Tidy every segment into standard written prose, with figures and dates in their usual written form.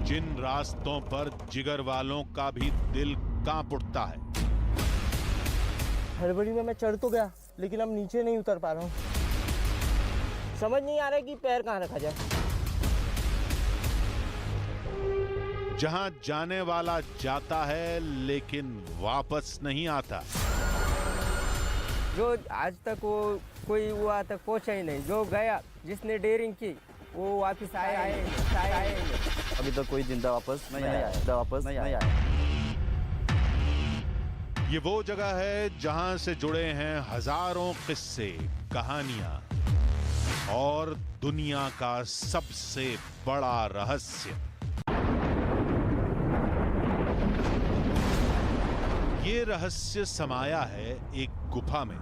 जिन रास्तों पर जिगर वालों का भी दिल कांप उठता है। हड़बड़ी में मैं चढ़ तो गया, लेकिन अब नीचे नहीं उतर पा रहा हूँ। समझ नहीं आ रहा कि पैर कहाँ रखा जाए। जहां जाने वाला जाता है लेकिन वापस नहीं आता। जो आज तक वो कोई वहाँ तक पहुँचा ही नहीं, जो गया जिसने डेयरिंग की वो वापस आए। अभी तक कोई जिंदा वापस नहीं आया। ये वो जगह है जहां से जुड़े हैं हजारों किस्से, कहानियां और दुनिया का सबसे बड़ा रहस्य। ये रहस्य समाया है एक गुफा में,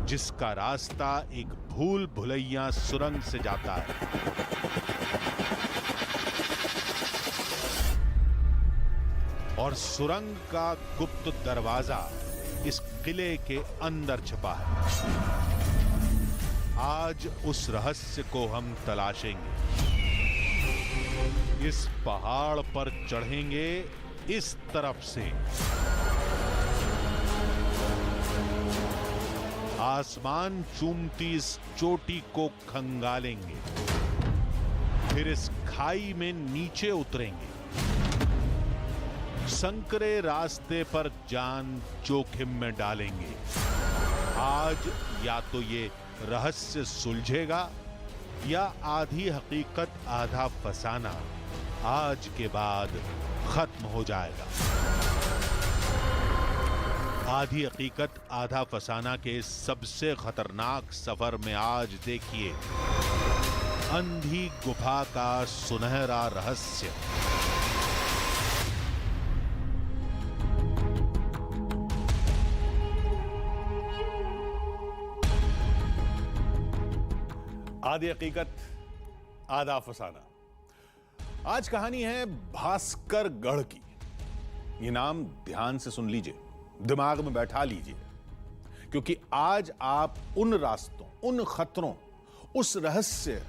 जिसका रास्ता एक भूल भुलैया सुरंग से जाता है। और सुरंग का गुप्त दरवाजा इस किले के अंदर छिपा है। आज उस रहस्य को हम तलाशेंगे। इस पहाड़ पर चढ़ेंगे इस तरफ से, आसमान चूमती इस चोटी को खंगालेंगे, फिर इस खाई में नीचे उतरेंगे। संकरे रास्ते पर जान जोखिम में डालेंगे। आज या तो ये रहस्य सुलझेगा या आधी हकीकत आधा फसाना आज के बाद खत्म हो जाएगा। आधी हकीकत आधा फसाना के सबसे खतरनाक सफर में आज देखिए अंधी गुफा का सुनहरा रहस्य। आधी हकीकत आधा फसाना। आज कहानी है भास्कर गढ़ की। ये नाम ध्यान से सुन लीजिए, दिमाग में बैठा लीजिए, क्योंकि आज आप उन रास्तों, उन खतरों, उस रहस्य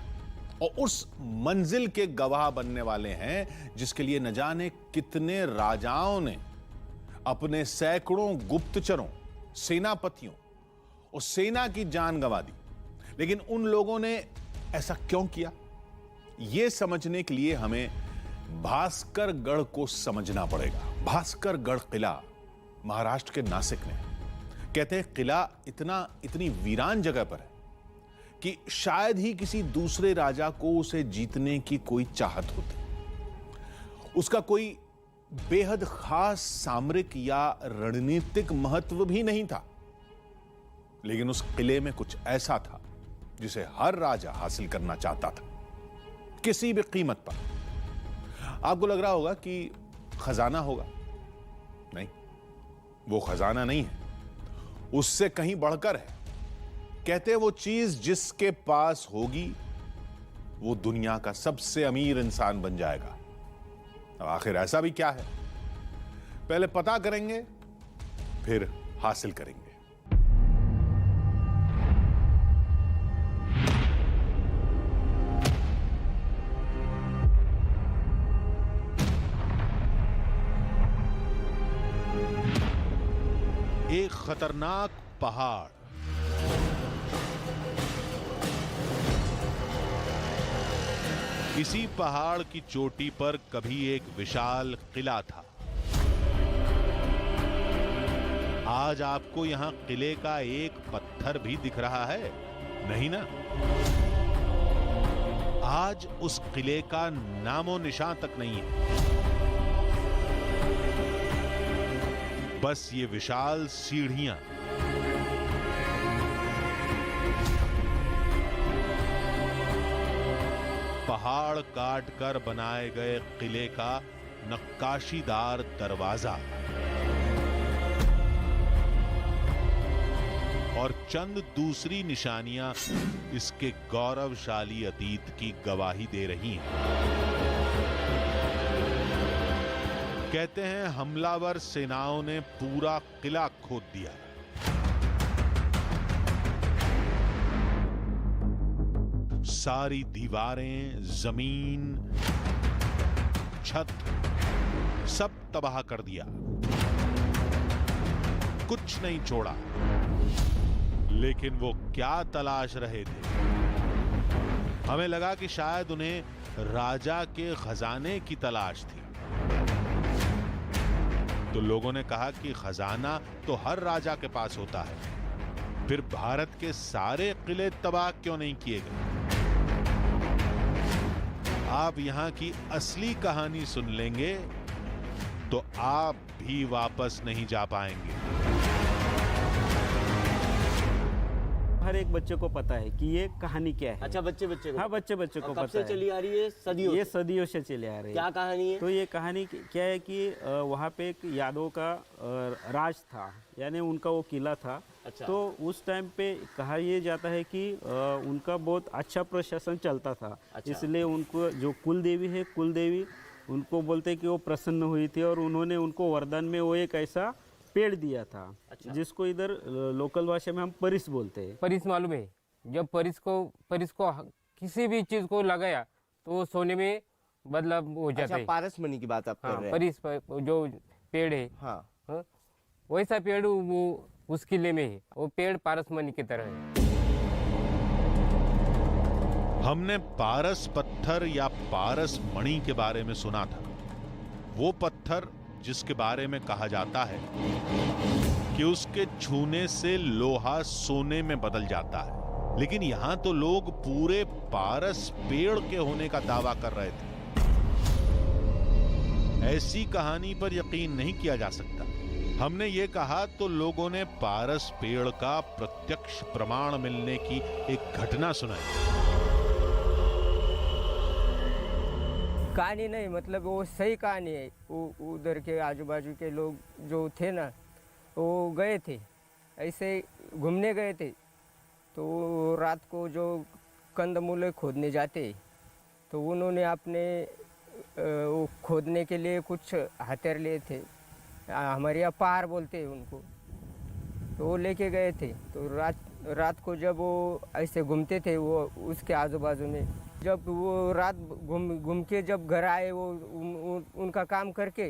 और उस मंजिल के गवाह बनने वाले हैं जिसके लिए न जाने कितने राजाओं ने अपने सैकड़ों गुप्तचरों, सेनापतियों और सेना की जान गंवा दी। लेकिन उन लोगों ने ऐसा क्यों किया, यह समझने के लिए हमें भास्करगढ़ को समझना पड़ेगा। भास्करगढ़ किला महाराष्ट्र के नासिक में, कहते हैं किला इतनी वीरान जगह पर है कि शायद ही किसी दूसरे राजा को उसे जीतने की कोई चाहत होती। उसका कोई बेहद खास सामरिक या रणनीतिक महत्व भी नहीं था, लेकिन उस किले में कुछ ऐसा था जिसे हर राजा हासिल करना चाहता था, किसी भी कीमत पर। आपको लग रहा होगा कि खजाना होगा, नहीं, वो खजाना नहीं है, उससे कहीं बढ़कर है। कहते हैं वो चीज जिसके पास होगी वो दुनिया का सबसे अमीर इंसान बन जाएगा। अब आखिर ऐसा भी क्या है, पहले पता करेंगे फिर हासिल करेंगे। एक खतरनाक पहाड़, इसी पहाड़ की चोटी पर कभी एक विशाल किला था। आज आपको यहां किले का एक पत्थर भी दिख रहा है, नहीं ना? आज उस किले का नामो निशान तक नहीं है। बस ये विशाल सीढ़ियां, पहाड़ काट कर बनाए गए किले का नक्काशीदार दरवाजा और चंद दूसरी निशानियां इसके गौरवशाली अतीत की गवाही दे रही हैं। कहते हैं हमलावर सेनाओं ने पूरा किला खोद दिया। सारी दीवारें, जमीन छत सब तबाह कर दिया, कुछ नहीं छोड़ा। लेकिन वो क्या तलाश रहे थे? हमें लगा कि शायद उन्हें राजा के खजाने की तलाश थी। तो लोगों ने कहा कि खजाना तो हर राजा के पास होता है, फिर भारत के सारे किले तबाह क्यों नहीं किए गए? आप यहां की असली कहानी सुन लेंगे तो आप भी वापस नहीं जा पाएंगे। हर एक बच्चे को पता है कि ये कहानी क्या है। अच्छा, बच्चे को? हाँ, बच्चे को और पता कब से है। चली आ रही है? सदियों ये से? सदियों से चले आ रही है। क्या कहानी है? तो ये कहानी क्या है कि वहाँ पे एक यादव का राज था, यानी उनका वो किला था। अच्छा। तो उस टाइम पे कहा यह जाता है कि उनका बहुत अच्छा प्रशासन चलता था। अच्छा। इसलिए उनको जो कुलदेवी उनको बोलते कि वो प्रसन्न हुई थी और उन्होंने उनको वरदान में वो एक ऐसा पेड़ दिया था। अच्छा। जिसको इधर लोकल भाषा में हम परिस बोलते हैं। परिस मालूम है, जब परिस को किसी भी चीज को लगाया तो वो सोने में बदलाव हो जाता अच्छा, है। पारस मणि की बात आप कर हाँ, रहे हैं। परिस जो पेड़ है, हाँ। हाँ, वैसा पेड़ वो उस किले में है। वो पेड़ पारसमणि की तरह है। हमने पारस पत्थर या पारस मणि के बारे में सुना था। वो पत्थर जिसके बारे में कहा जाता है कि उसके छूने से लोहा सोने में बदल जाता है। लेकिन यहां तो लोग पूरे पारस पेड़ के होने का दावा कर रहे थे। ऐसी कहानी पर यकीन नहीं किया जा सकता। हमने ये कहा तो लोगों ने पारस पेड़ का प्रत्यक्ष प्रमाण मिलने की एक घटना सुनाई। कहानी नहीं, मतलब वो सही कहानी है। वो उधर के आजू बाजू के लोग जो थे ना, वो गए थे, ऐसे घूमने गए थे। तो रात को जो कंदमूल खोदने जाते, तो उन्होंने अपने वो खोदने के लिए कुछ हथियार लिए थे। हमारे यहाँ पार बोलते हैं उनको। तो वो लेके गए थे। तो रात को जब वो ऐसे घूमते थे वो उसके आजू बाजू में, जब वो रात घूम के जब घर आए वो उनका काम करके,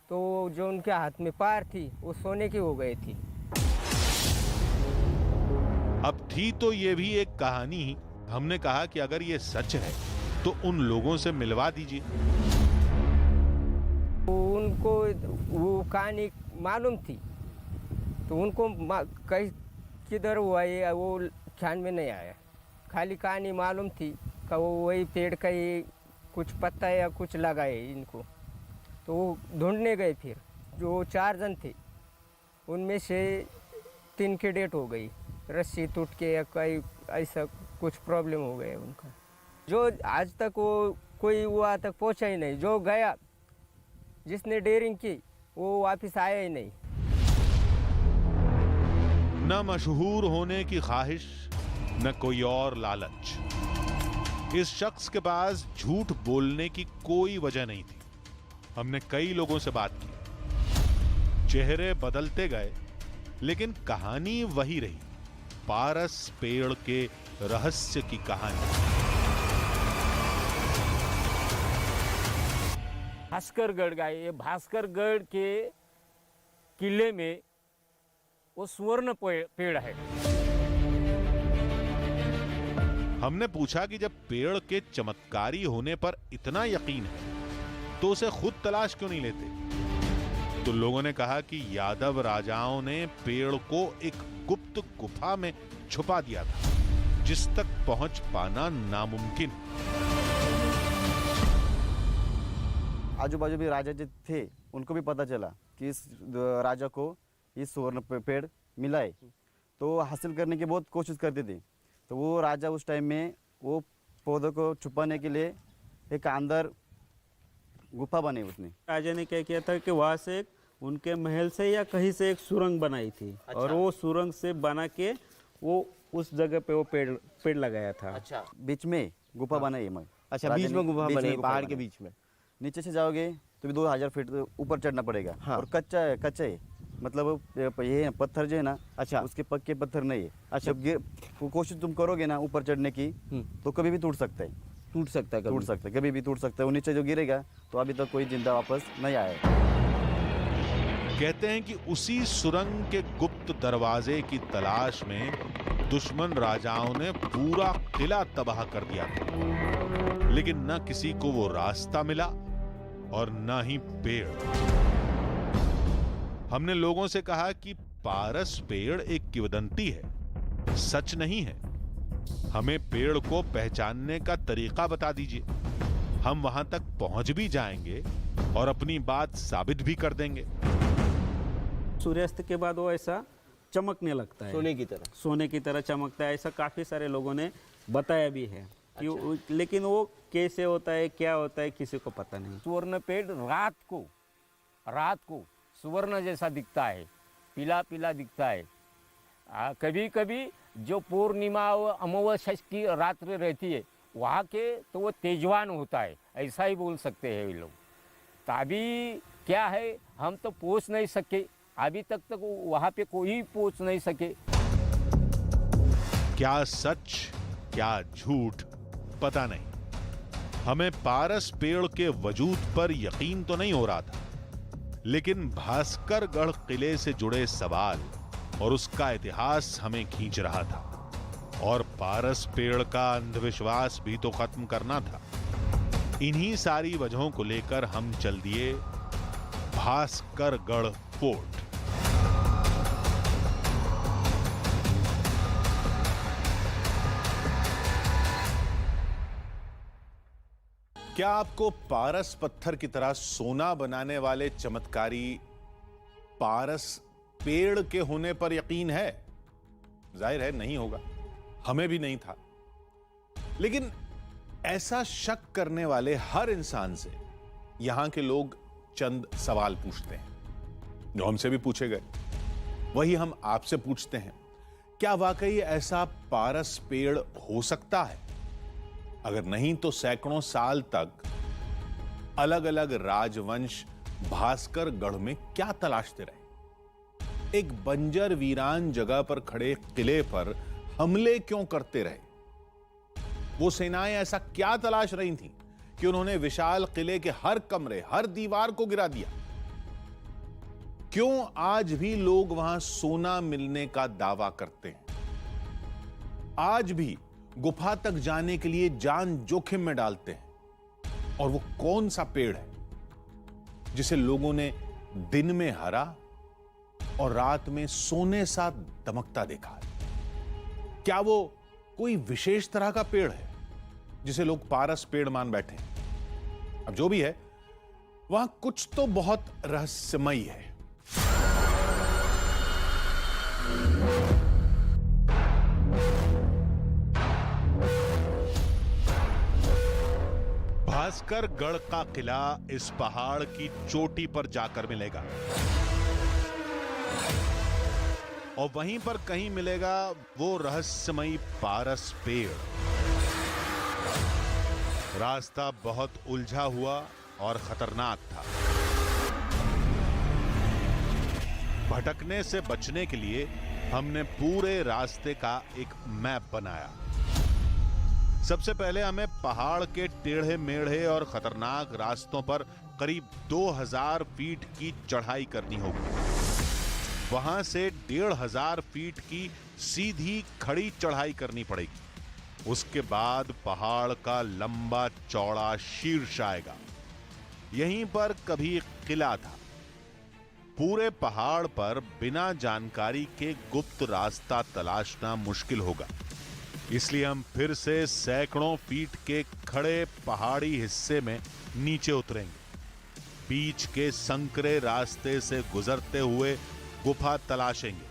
तो जो उनके हाथ में पार थी वो सोने की हो गई थी। अब थी तो ये भी एक कहानी। हमने कहा कि अगर ये सच है तो उन लोगों से मिलवा दीजिए। उनको वो कहानी मालूम थी, तो उनको कहीं किधर हुआ ये वो ख्याल में नहीं आया। खाली कहानी मालूम थी कि वो वही पेड़ का ही कुछ पत्ता या कुछ लगाए इनको। तो वो ढूंढने गए। फिर जो 4 जन थे उनमें से 3 की डेथ हो गई, रस्सी टूट के या कोई ऐसा कुछ प्रॉब्लम हो गया उनका। जो आज तक वो कोई वहाँ तक पहुँचा ही नहीं। जो गया, जिसने डेयरिंग की, वो वापस आया ही नहीं। न मशहूर होने की ख्वाहिश, न कोई और लालच। इस शख्स के पास झूठ बोलने की कोई वजह नहीं थी। हमने कई लोगों से बात की। चेहरे बदलते गए लेकिन कहानी वही रही। पारस पेड़ के रहस्य की कहानी। भास्करगढ़ गए। ये भास्करगढ़ के किले में वो स्वर्ण पेड़ है। हमने पूछा कि जब पेड़ के चमत्कारी होने पर इतना यकीन है तो उसे खुद तलाश क्यों नहीं लेते? तो लोगों ने कहा कि यादव राजाओं ने पेड़ को एक गुप्त गुफा में छुपा दिया था, जिस तक पहुंच पाना नामुमकिन। आजू बाजू भी राजा जो थे उनको भी पता चला कि इस राजा को इस स्वर्ण पेड़ मिला है, तो हासिल करने की बहुत कोशिश करते थे। तो वो राजा उस टाइम में वो पौधों को छुपाने के लिए एक अंदर गुफा बनाई उसने। राजा ने क्या किया था कि वहाँ से उनके महल से या कहीं से एक सुरंग बनाई थी। अच्छा। और वो सुरंग से बना के वो उस जगह पे वो पेड़ लगाया था। अच्छा, बीच में गुफा बनाई है। अच्छा, राजा बीच ने में गुफा बीच में बनी, गुफा पहाड़ के बनाई। बीच में। नीचे से जाओगे तो भी 2000 फीट ऊपर चढ़ना पड़ेगा। हाँ। और कच्चा है, मतलब ये पत्थर जो है ना, अच्छा। उसके पक्के पत्थर नहीं है। अच्छा। जब कोशिश तुम करोगे ना ऊपर चढ़ने की तो कभी भी टूट सकता है। टूट सकता है टूट कभी। सकता है, कभी भी टूट सकता है। वो नीचे जो गिरेगा तो अभी तक कोई जिंदा वापस नहीं आया। कहते हैं कि उसी सुरंग के गुप्त दरवाजे की तलाश में दुश्मन राजाओं ने पूरा किला तबाह कर दिया था, लेकिन न किसी को वो रास्ता मिला और न ही पेड़। हमने लोगों से कहा कि पारस पेड़ एक किंवदंती है, सच नहीं है। हमें पेड़ को पहचानने का तरीका बता दीजिए, हम वहां तक पहुंच भी जाएंगे और अपनी बात साबित भी कर देंगे। सूर्यास्त के बाद वो ऐसा चमकने लगता है, सोने की तरह चमकता है। ऐसा काफ़ी सारे लोगों ने बताया भी है कि लेकिन वो कैसे होता है, क्या होता है, किसी को पता नहीं। सुवर्ण पेड़ रात को सुवर्ण जैसा दिखता है, पीला पीला दिखता है। कभी कभी जो पूर्णिमा व अमावस्या की रात्रि रहती है वहाँ के तो वो तेजवान होता है, ऐसा ही बोल सकते हैं ये लोग। तो अभी क्या है, हम तो पहुँच नहीं सके, अभी तक वहाँ पे कोई पहुँच नहीं सके। क्या सच क्या झूठ पता नहीं। हमें पारस पेड़ के वजूद पर यकीन तो नहीं हो रहा था, लेकिन भास्करगढ़ किले से जुड़े सवाल और उसका इतिहास हमें खींच रहा था, और पारस पेड़ का अंधविश्वास भी तो खत्म करना था। इन्हीं सारी वजहों को लेकर हम चल दिए भास्करगढ़ फोर्ट। क्या आपको पारस पत्थर की तरह सोना बनाने वाले चमत्कारी पारस पेड़ के होने पर यकीन है? जाहिर है नहीं होगा, हमें भी नहीं था। लेकिन ऐसा शक करने वाले हर इंसान से यहां के लोग चंद सवाल पूछते हैं, जो हमसे भी पूछे गए। वही हम आपसे पूछते हैं, क्या वाकई ऐसा पारस पेड़ हो सकता है? अगर नहीं तो सैकड़ों साल तक अलग अलग राजवंश भास्करगढ़ में क्या तलाशते रहे? एक बंजर वीरान जगह पर खड़े किले पर हमले क्यों करते रहे? वो सेनाएं ऐसा क्या तलाश रही थीं कि उन्होंने विशाल किले के हर कमरे, हर दीवार को गिरा दिया? क्यों आज भी लोग वहां सोना मिलने का दावा करते हैं? आज भी गुफा तक जाने के लिए जान जोखिम में डालते हैं। और वो कौन सा पेड़ है जिसे लोगों ने दिन में हरा और रात में सोने सा दमकता देखा है? क्या वो कोई विशेष तरह का पेड़ है जिसे लोग पारस पेड़ मान बैठे हैं? अब जो भी है, वहां कुछ तो बहुत रहस्यमयी है। भास्करगढ़ का किला इस पहाड़ की चोटी पर जाकर मिलेगा, और वहीं पर कहीं मिलेगा वो रहस्यमयी पारस पेड़। रास्ता बहुत उलझा हुआ और खतरनाक था। भटकने से बचने के लिए हमने पूरे रास्ते का एक मैप बनाया। सबसे पहले हमें पहाड़ के टेढ़े मेढ़े और खतरनाक रास्तों पर करीब 2000 फीट की चढ़ाई करनी होगी। वहां से 1500 फीट की सीधी खड़ी चढ़ाई करनी पड़ेगी। उसके बाद पहाड़ का लंबा चौड़ा शीर्ष आएगा। यहीं पर कभी किला था। पूरे पहाड़ पर बिना जानकारी के गुप्त रास्ता तलाशना मुश्किल होगा, इसलिए हम फिर से सैकड़ों फीट के खड़े पहाड़ी हिस्से में नीचे उतरेंगे। बीच के संकरे रास्ते से गुजरते हुए गुफा तलाशेंगे,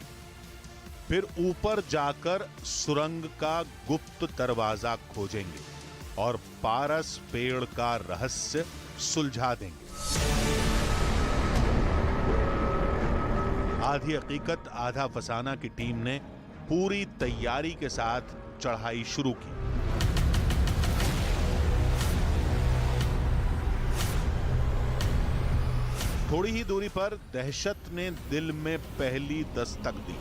फिर ऊपर जाकर सुरंग का गुप्त दरवाजा खोजेंगे और पारस पेड़ का रहस्य सुलझा देंगे। आधी हकीकत आधा फसाना की टीम ने पूरी तैयारी के साथ चढ़ाई शुरू की। थोड़ी ही दूरी पर दहशत ने दिल में पहली दस्तक दी।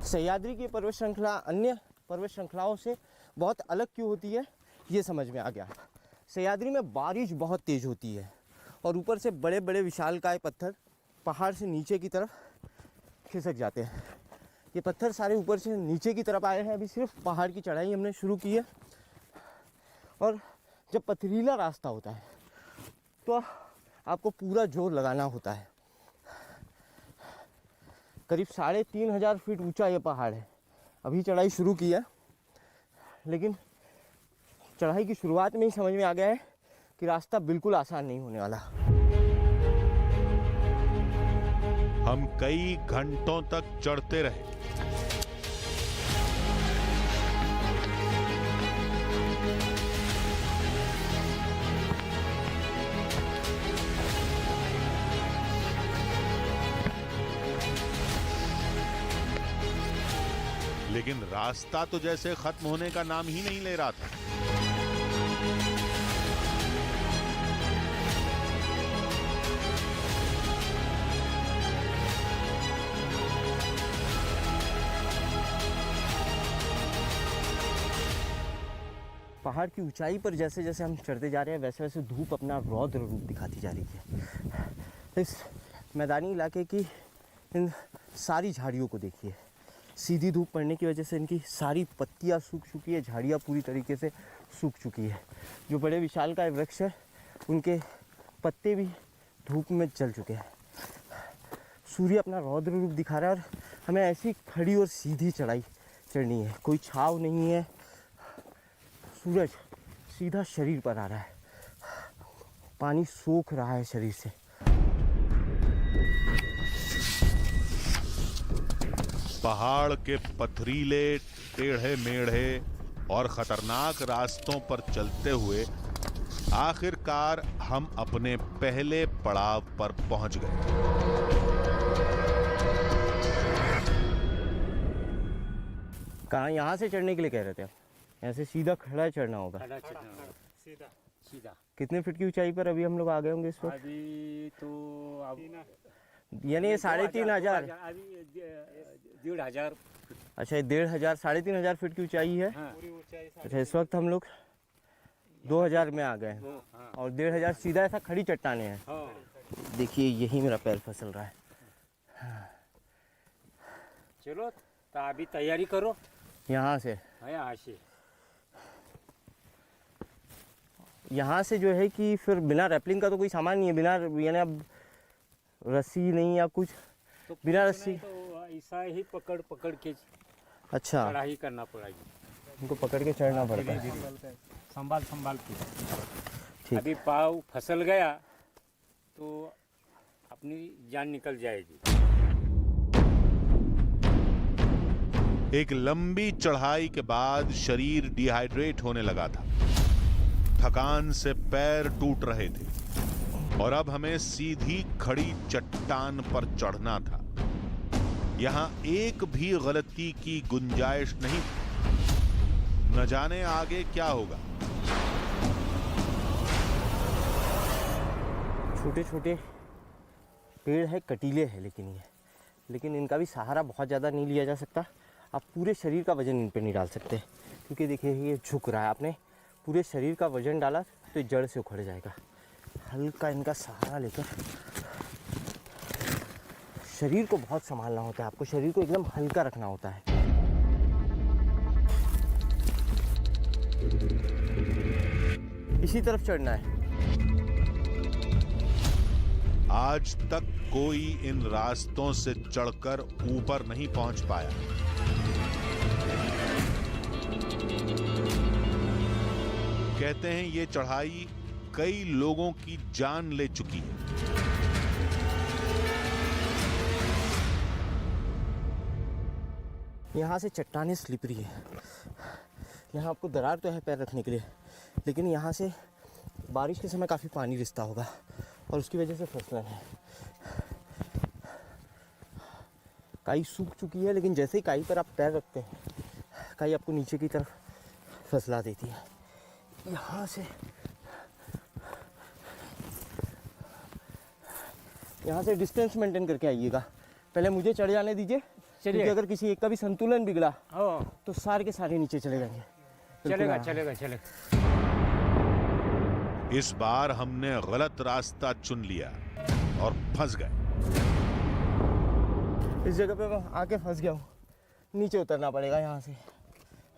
सह्याद्री की पर्वत श्रृंखला अन्य पर्वत श्रृंखलाओं से बहुत अलग क्यों होती है ये समझ में आ गया। सह्याद्री में बारिश बहुत तेज़ होती है और ऊपर से बड़े बड़े विशालकाय पत्थर पहाड़ से नीचे की तरफ खिसक जाते हैं। ये पत्थर सारे ऊपर से नीचे की तरफ आए हैं। अभी सिर्फ पहाड़ की चढ़ाई हमने शुरू की है और जब पथरीला रास्ता होता है तो आपको पूरा जोर लगाना होता है। करीब 3500 फीट ऊंचा ये पहाड़ है। अभी चढ़ाई शुरू की है लेकिन चढ़ाई की शुरुआत में ही समझ में आ गया है कि रास्ता बिल्कुल आसान नहीं होने वाला। हम कई घंटों तक चढ़ते रहे। लेकिन रास्ता तो जैसे खत्म होने का नाम ही नहीं ले रहा था। पहाड़ की ऊंचाई पर जैसे जैसे हम चढ़ते जा रहे हैं वैसे वैसे धूप अपना रौद्र रूप दिखाती जा रही है। इस मैदानी इलाके की इन सारी झाड़ियों को देखिए। सीधी धूप पड़ने की वजह से इनकी सारी पत्तियां सूख चुकी है, झाड़ियां पूरी तरीके से सूख चुकी है। जो बड़े विशालकाय वृक्ष है उनके पत्ते भी धूप में जल चुके हैं। सूर्य अपना रौद्र रूप दिखा रहा है और हमें ऐसी खड़ी और सीधी चढ़ाई चढ़नी है। कोई छाव नहीं है, सूरज सीधा शरीर पर आ रहा है, पानी सोख रहा है शरीर से। पहाड़ के पथरीले टेढ़े मेढ़े और खतरनाक रास्तों पर चलते हुए आखिरकार हम अपने पहले पड़ाव पर पहुंच गए। कहाँ? यहाँ से चढ़ने के लिए कह रहे थे आप? यहाँ से सीधा खड़ा चढ़ना होगा। सीधा सीधा। कितने फीट की ऊंचाई पर अभी हम लोग आ गए होंगे इस वक्त? अभी तो अब यानी 3500। 1500। अच्छा, 1500 3500 फीट की ऊंचाई है। हाँ। अच्छा, इस वक्त हम लोग 2000 में आ गए हैं और 1500 सीधा ऐसा खड़ी चट्टाने हैं। हाँ। देखिए यही मेरा पैर फिसल रहा है। चलो तो अभी तैयारी करो। यहाँ से यहाँ से जो है कि फिर बिना रैपलिंग का तो कोई सामान नहीं है, बिना यानी अब रस्सी नहीं या कुछ तो बिना रस्सी तो ऐसा ही पकड़ पकड़ के अच्छा चढ़ाई करना पड़ेगी। उनको पकड़ के चढ़ना पड़ता है। संभाल संभाल के। ठीक। अभी पाँव फिसल गया तो अपनी जान निकल जाएगी। एक लंबी चढ़ाई के बाद शरीर डिहाइड्रेट होने लगा था। थकान से पैर टूट रहे थे और अब हमें सीधी खड़ी चट्टान पर चढ़ना था। यहां एक भी गलती की गुंजाइश नहीं थी। न जाने आगे क्या होगा। छोटे छोटे पेड़ है, कटीले हैं लेकिन इनका भी सहारा बहुत ज़्यादा नहीं लिया जा सकता। आप पूरे शरीर का वजन इन पे नहीं डाल सकते क्योंकि देखिए ये झुक रहा है। आपने पूरे शरीर का वजन डाला तो जड़ से उखड़ जाएगा। हल्का इनका सहारा लेकर शरीर को बहुत संभालना होता है। आपको शरीर को एकदम हल्का रखना होता है। इसी तरफ चढ़ना है। आज तक कोई इन रास्तों से चढ़कर ऊपर नहीं पहुंच पाया। कहते हैं ये चढ़ाई कई लोगों की जान ले चुकी है। यहाँ से चट्टानें स्लिपरी है। यहाँ आपको दरार तो है पैर रखने के लिए, लेकिन यहाँ से बारिश के समय काफ़ी पानी रिसता होगा और उसकी वजह से फिसलन है। काई सूख चुकी है, लेकिन जैसे ही काई पर आप पैर रखते हैं काई आपको नीचे की तरफ फसला देती है। यहाँ से डिस्टेंस मेंटेन करके आइएगा। पहले मुझे चढ़ जाने दीजिए, क्योंकि अगर किसी एक का भी संतुलन बिगड़ा ओ तो सारे के सारे नीचे चले जाएंगे। बिल्कुल चलेगा हाँ। चलेगा चलेगा। इस बार हमने गलत रास्ता चुन लिया और फंस गए। इस जगह पे मैं आके फंस गया हूँ, नीचे उतरना पड़ेगा यहाँ से।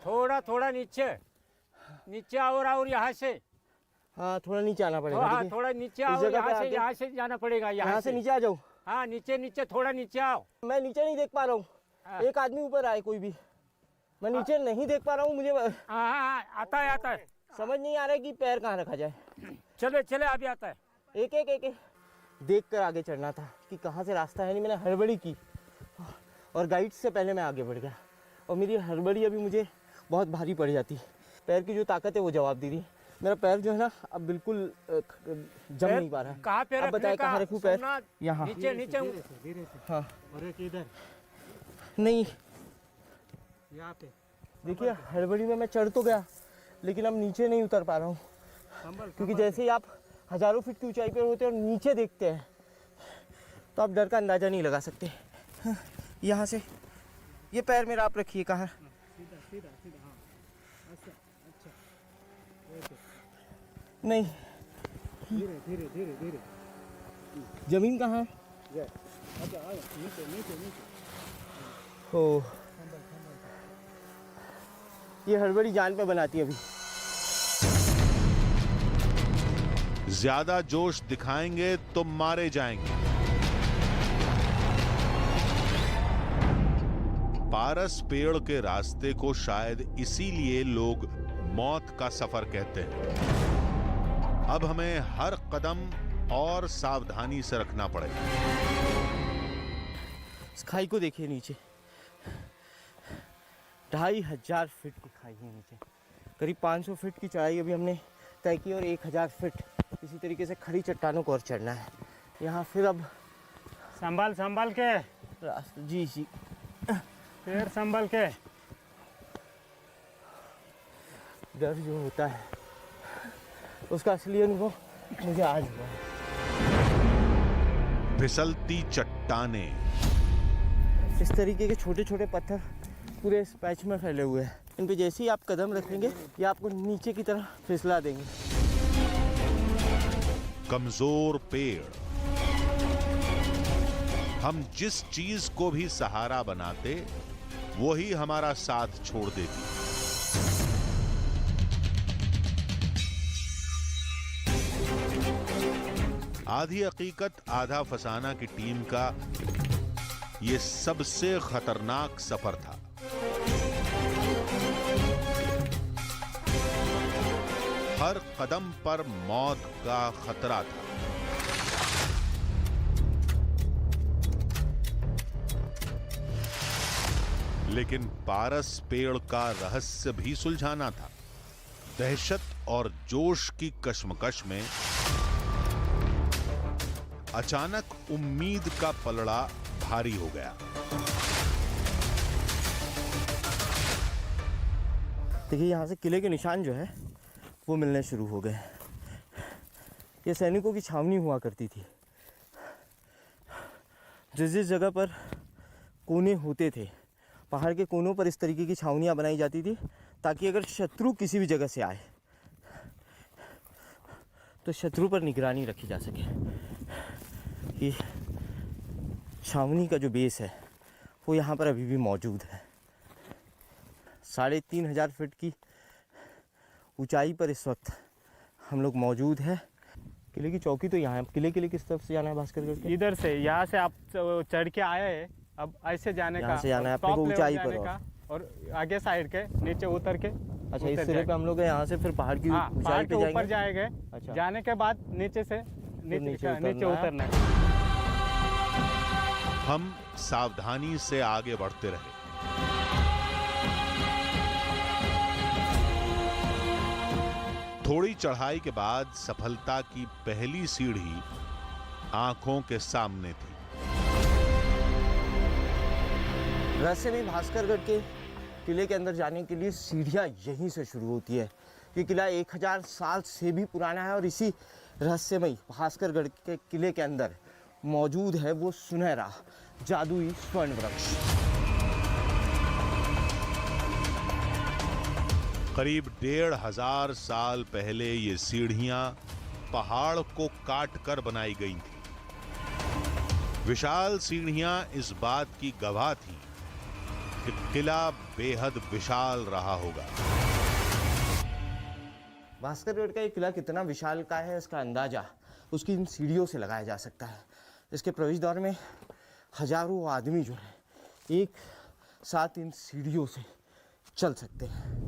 थोड़ा थोड़ा नीचे नीचे और यहाँ से हाँ थोड़ा नीचे आना पड़ेगा। हाँ देखिए, थोड़ा नीचे इस आओ, जगह पे आके- यहाँ से जाना पड़ेगा। यहाँ से नीचे आ जाऊँ। हाँ नीचे नीचे थोड़ा नीचे आओ। मैं नीचे नहीं देख पा रहा हाँ। हूँ, एक आदमी ऊपर आए कोई भी, मैं नीचे नहीं देख पा रहा हूँ। मुझे हाँ आता है आता है। समझ नहीं आ रहा है कि पैर कहाँ रखा जाए। चले चले अभी आता है। एक एक एक, एक देख कर आगे चढ़ना था कि कहाँ से रास्ता है। नहीं, मैंने हड़बड़ी की और गाइड से पहले मैं आगे बढ़ गया और मेरी हड़बड़ी अभी मुझे बहुत भारी पड़ जाती। पैर की जो ताकत है वो जवाब दे रही। मेरा पैर जो है ना अब बिल्कुल जम नहीं पा रहा है। कहाँ पे आप रखने बताएं का? कहाँ रखूँ पैर? सोमनाथ, यहाँ। नीचे नीचे हाँ नहीं, यहाँ पे देखिए हड़बड़ी में मैं चढ़ तो गया लेकिन अब नीचे नहीं उतर पा रहा हूँ, क्योंकि जैसे ही आप हजारों फीट की ऊंचाई पर होते हैं और नीचे देखते हैं तो आप डर का अंदाज़ा नहीं लगा सकते। यहाँ से ये पैर मेरा आप रखिए कहाँ। नहीं, धीरे धीरे धीरे धीरे। जमीन कहाँ है? हो, ये हड़बड़ी जान पे बनाती है अभी। ज्यादा जोश दिखाएंगे तो मारे जाएंगे। पारस पेड़ के रास्ते को शायद इसीलिए लोग मौत का सफर कहते हैं। अब हमें हर कदम और सावधानी से रखना पड़ेगा। इस खाई को देखिए नीचे, 2500 फीट की खाई है नीचे। करीब 500 फीट की चढ़ाई अभी हमने तय की और 1000 फीट इसी तरीके से खड़ी चट्टानों को और चढ़ना है। यहाँ फिर अब संभाल संभाल के रास्ता, जी जी पैर संभाल के। डर जो होता है उसका असली अनुभव मुझे आज हुआ है। फिसलती चट्टानें, इस तरीके के छोटे छोटे पत्थर पूरे इस पैच में फैले हुए हैं। इन पे जैसे ही आप कदम रखेंगे ये आपको नीचे की तरफ फिसला देंगे। कमजोर पेड़, हम जिस चीज को भी सहारा बनाते वो ही हमारा साथ छोड़ देती। आधी हकीकत आधा फसाना की टीम का ये सबसे खतरनाक सफर था। हर कदम पर मौत का खतरा था। लेकिन पारस पेड़ का रहस्य भी सुलझाना था। दहशत और जोश की कश्मकश में अचानक उम्मीद का पलड़ा भारी हो गया। देखिए यहाँ से किले के निशान जो है वो मिलने शुरू हो गए। ये सैनिकों की छावनी हुआ करती थी। जिस जिस जगह पर कोने होते थे, पहाड़ के कोनों पर इस तरीके की छावनियाँ बनाई जाती थी ताकि अगर शत्रु किसी भी जगह से आए तो शत्रु पर निगरानी रखी जा सके। ये छावनी का जो बेस है वो यहाँ पर अभी भी मौजूद है। 3500 फीट की ऊंचाई पर इस वक्त हम लोग मौजूद है। किले की चौकी तो यहाँ है। किले के लिए किस तरफ से जाना है भास्करगढ़ के? इधर से, यहाँ से आप चढ़ के आए हैं, अब ऐसे जाने यहाँ का, से जाना है और आपको top level ऊंचाई जाने पर का, और आगे साइड के नीचे उतर के। अच्छा, इस सिरे पे हम लोग यहाँ से फिर पहाड़ की हाँ, ऊंचाई पहाड़ पे के ऊपर जाएंगे। जाएंगे। अच्छा। जाने के बाद नीचे से नीचे नीचे उतरना है। उतरना है। हम सावधानी से आगे बढ़ते रहे। थोड़ी चढ़ाई के बाद सफलता की पहली सीढ़ी आंखों के सामने थी। रहस्य में भास्करगढ़ के किले के अंदर जाने के लिए सीढ़ियाँ यहीं से शुरू होती है। ये किला 1000 साल से भी पुराना है और इसी रहस्यमयी भास्करगढ़ के किले के अंदर मौजूद है वो सुनहरा जादुई स्वर्ण वृक्ष। करीब 1500 साल पहले ये सीढ़ियां पहाड़ को काटकर बनाई गई थी। विशाल सीढ़ियां इस बात की गवाह थी कि किला बेहद विशाल रहा होगा। भास्करगढ़ का ये किला कितना विशाल का है, इसका अंदाजा उसकी इन सीढ़ियों से लगाया जा सकता है। इसके प्रवेश द्वार में हजारों आदमी जो है एक साथ इन सीढ़ियों से चल सकते हैं।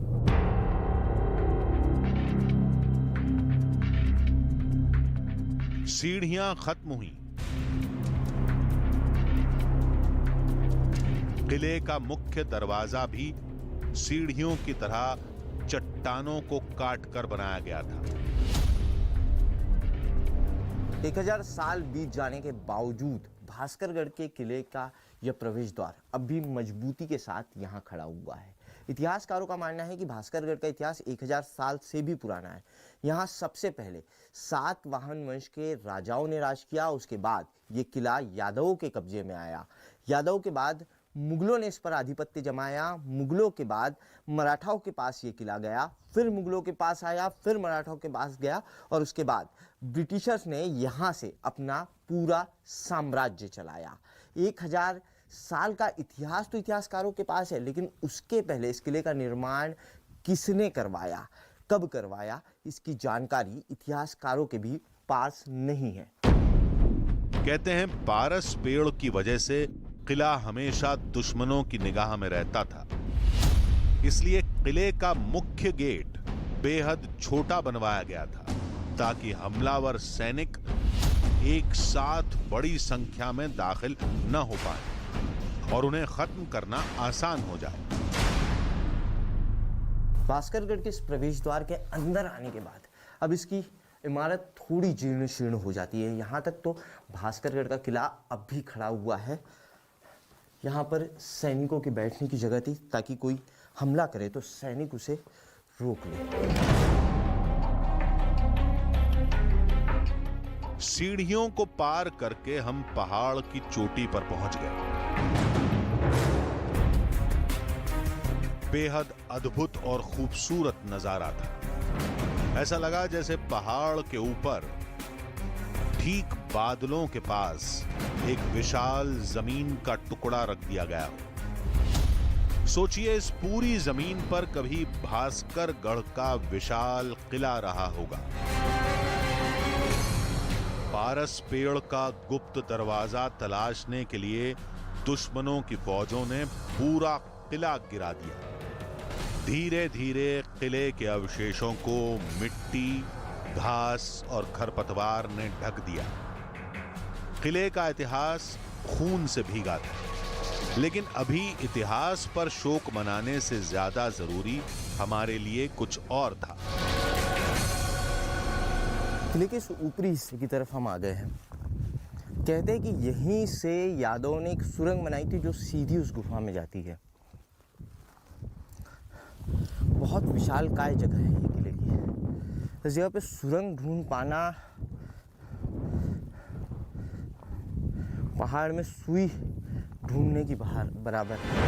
सीढ़ियां खत्म हुई। किले का मुख्य दरवाजा भी सीढ़ियों की तरह चट्टानों को काटकर बनाया गया था। 1000 साल बीत जाने के बावजूद भास्करगढ़ के किले का यह प्रवेश द्वार अब भी मजबूती के साथ यहाँ खड़ा हुआ है। इतिहासकारों का मानना है कि भास्करगढ़ का इतिहास 1000 साल से भी पुराना है। यहाँ सबसे पहले सातवाहन वंश के राजाओं ने राज किया। उसके बाद ये किला यादवों के कब्जे में आया। यादवों के बाद मुगलों ने इस पर आधिपत्य जमाया। मुगलों के बाद मराठाओं के पास ये किला गया, फिर मुगलों के पास आया, फिर मराठाओं के पास गया और उसके बाद ब्रिटिशर्स ने यहाँ से अपना पूरा साम्राज्य चलाया। 1000 साल का इतिहास तो इतिहासकारों के पास है, लेकिन उसके पहले इस किले का निर्माण किसने करवाया, कब करवाया, इसकी जानकारी इतिहासकारों के भी पास नहीं है। कहते हैं पारस पेड़ की वजह से किला हमेशा दुश्मनों की निगाह में रहता था, इसलिए किले का मुख्य गेट बेहद छोटा बनवाया गया था ताकि हमलावर सैनिक एक साथ बड़ी संख्या में दाखिल न हो पाए और उन्हें खत्म करना आसान हो जाए। भास्करगढ़ के इस प्रवेश द्वार के अंदर आने के बाद अब इसकी इमारत थोड़ी जीर्ण शीर्ण हो जाती है। यहाँ तक तो भास्करगढ़ का किला अब भी खड़ा हुआ है। यहाँ पर सैनिकों के बैठने की जगह थी ताकि कोई हमला करे तो सैनिक उसे रोक ले। सीढ़ियों को पार करके हम पहाड़ की चोटी पर पहुंच गए। बेहद अद्भुत और खूबसूरत नजारा था। ऐसा लगा जैसे पहाड़ के ऊपर ठीक बादलों के पास एक विशाल जमीन का टुकड़ा रख दिया गया हो। सोचिए इस पूरी जमीन पर कभी भास्करगढ़ का विशाल किला रहा होगा। पारस पेड़ का गुप्त दरवाजा तलाशने के लिए दुश्मनों की फौजों ने पूरा किला गिरा दिया। धीरे धीरे किले के अवशेषों को मिट्टी, घास और खरपतवार ने ढक दिया। किले का इतिहास खून से भीगा था, लेकिन अभी इतिहास पर शोक मनाने से ज्यादा जरूरी हमारे लिए कुछ और था। किले के इस ऊपरी हिस्से की तरफ हम आ गए हैं। कहते हैं कि यहीं से यादवों ने एक सुरंग बनाई थी जो सीधी उस गुफा में जाती है। बहुत विशालकाय जगह है ये किले की। इस जगह पे सुरंग ढूंढ पाना पहाड़ में सुई ढूंढने की बराबर है।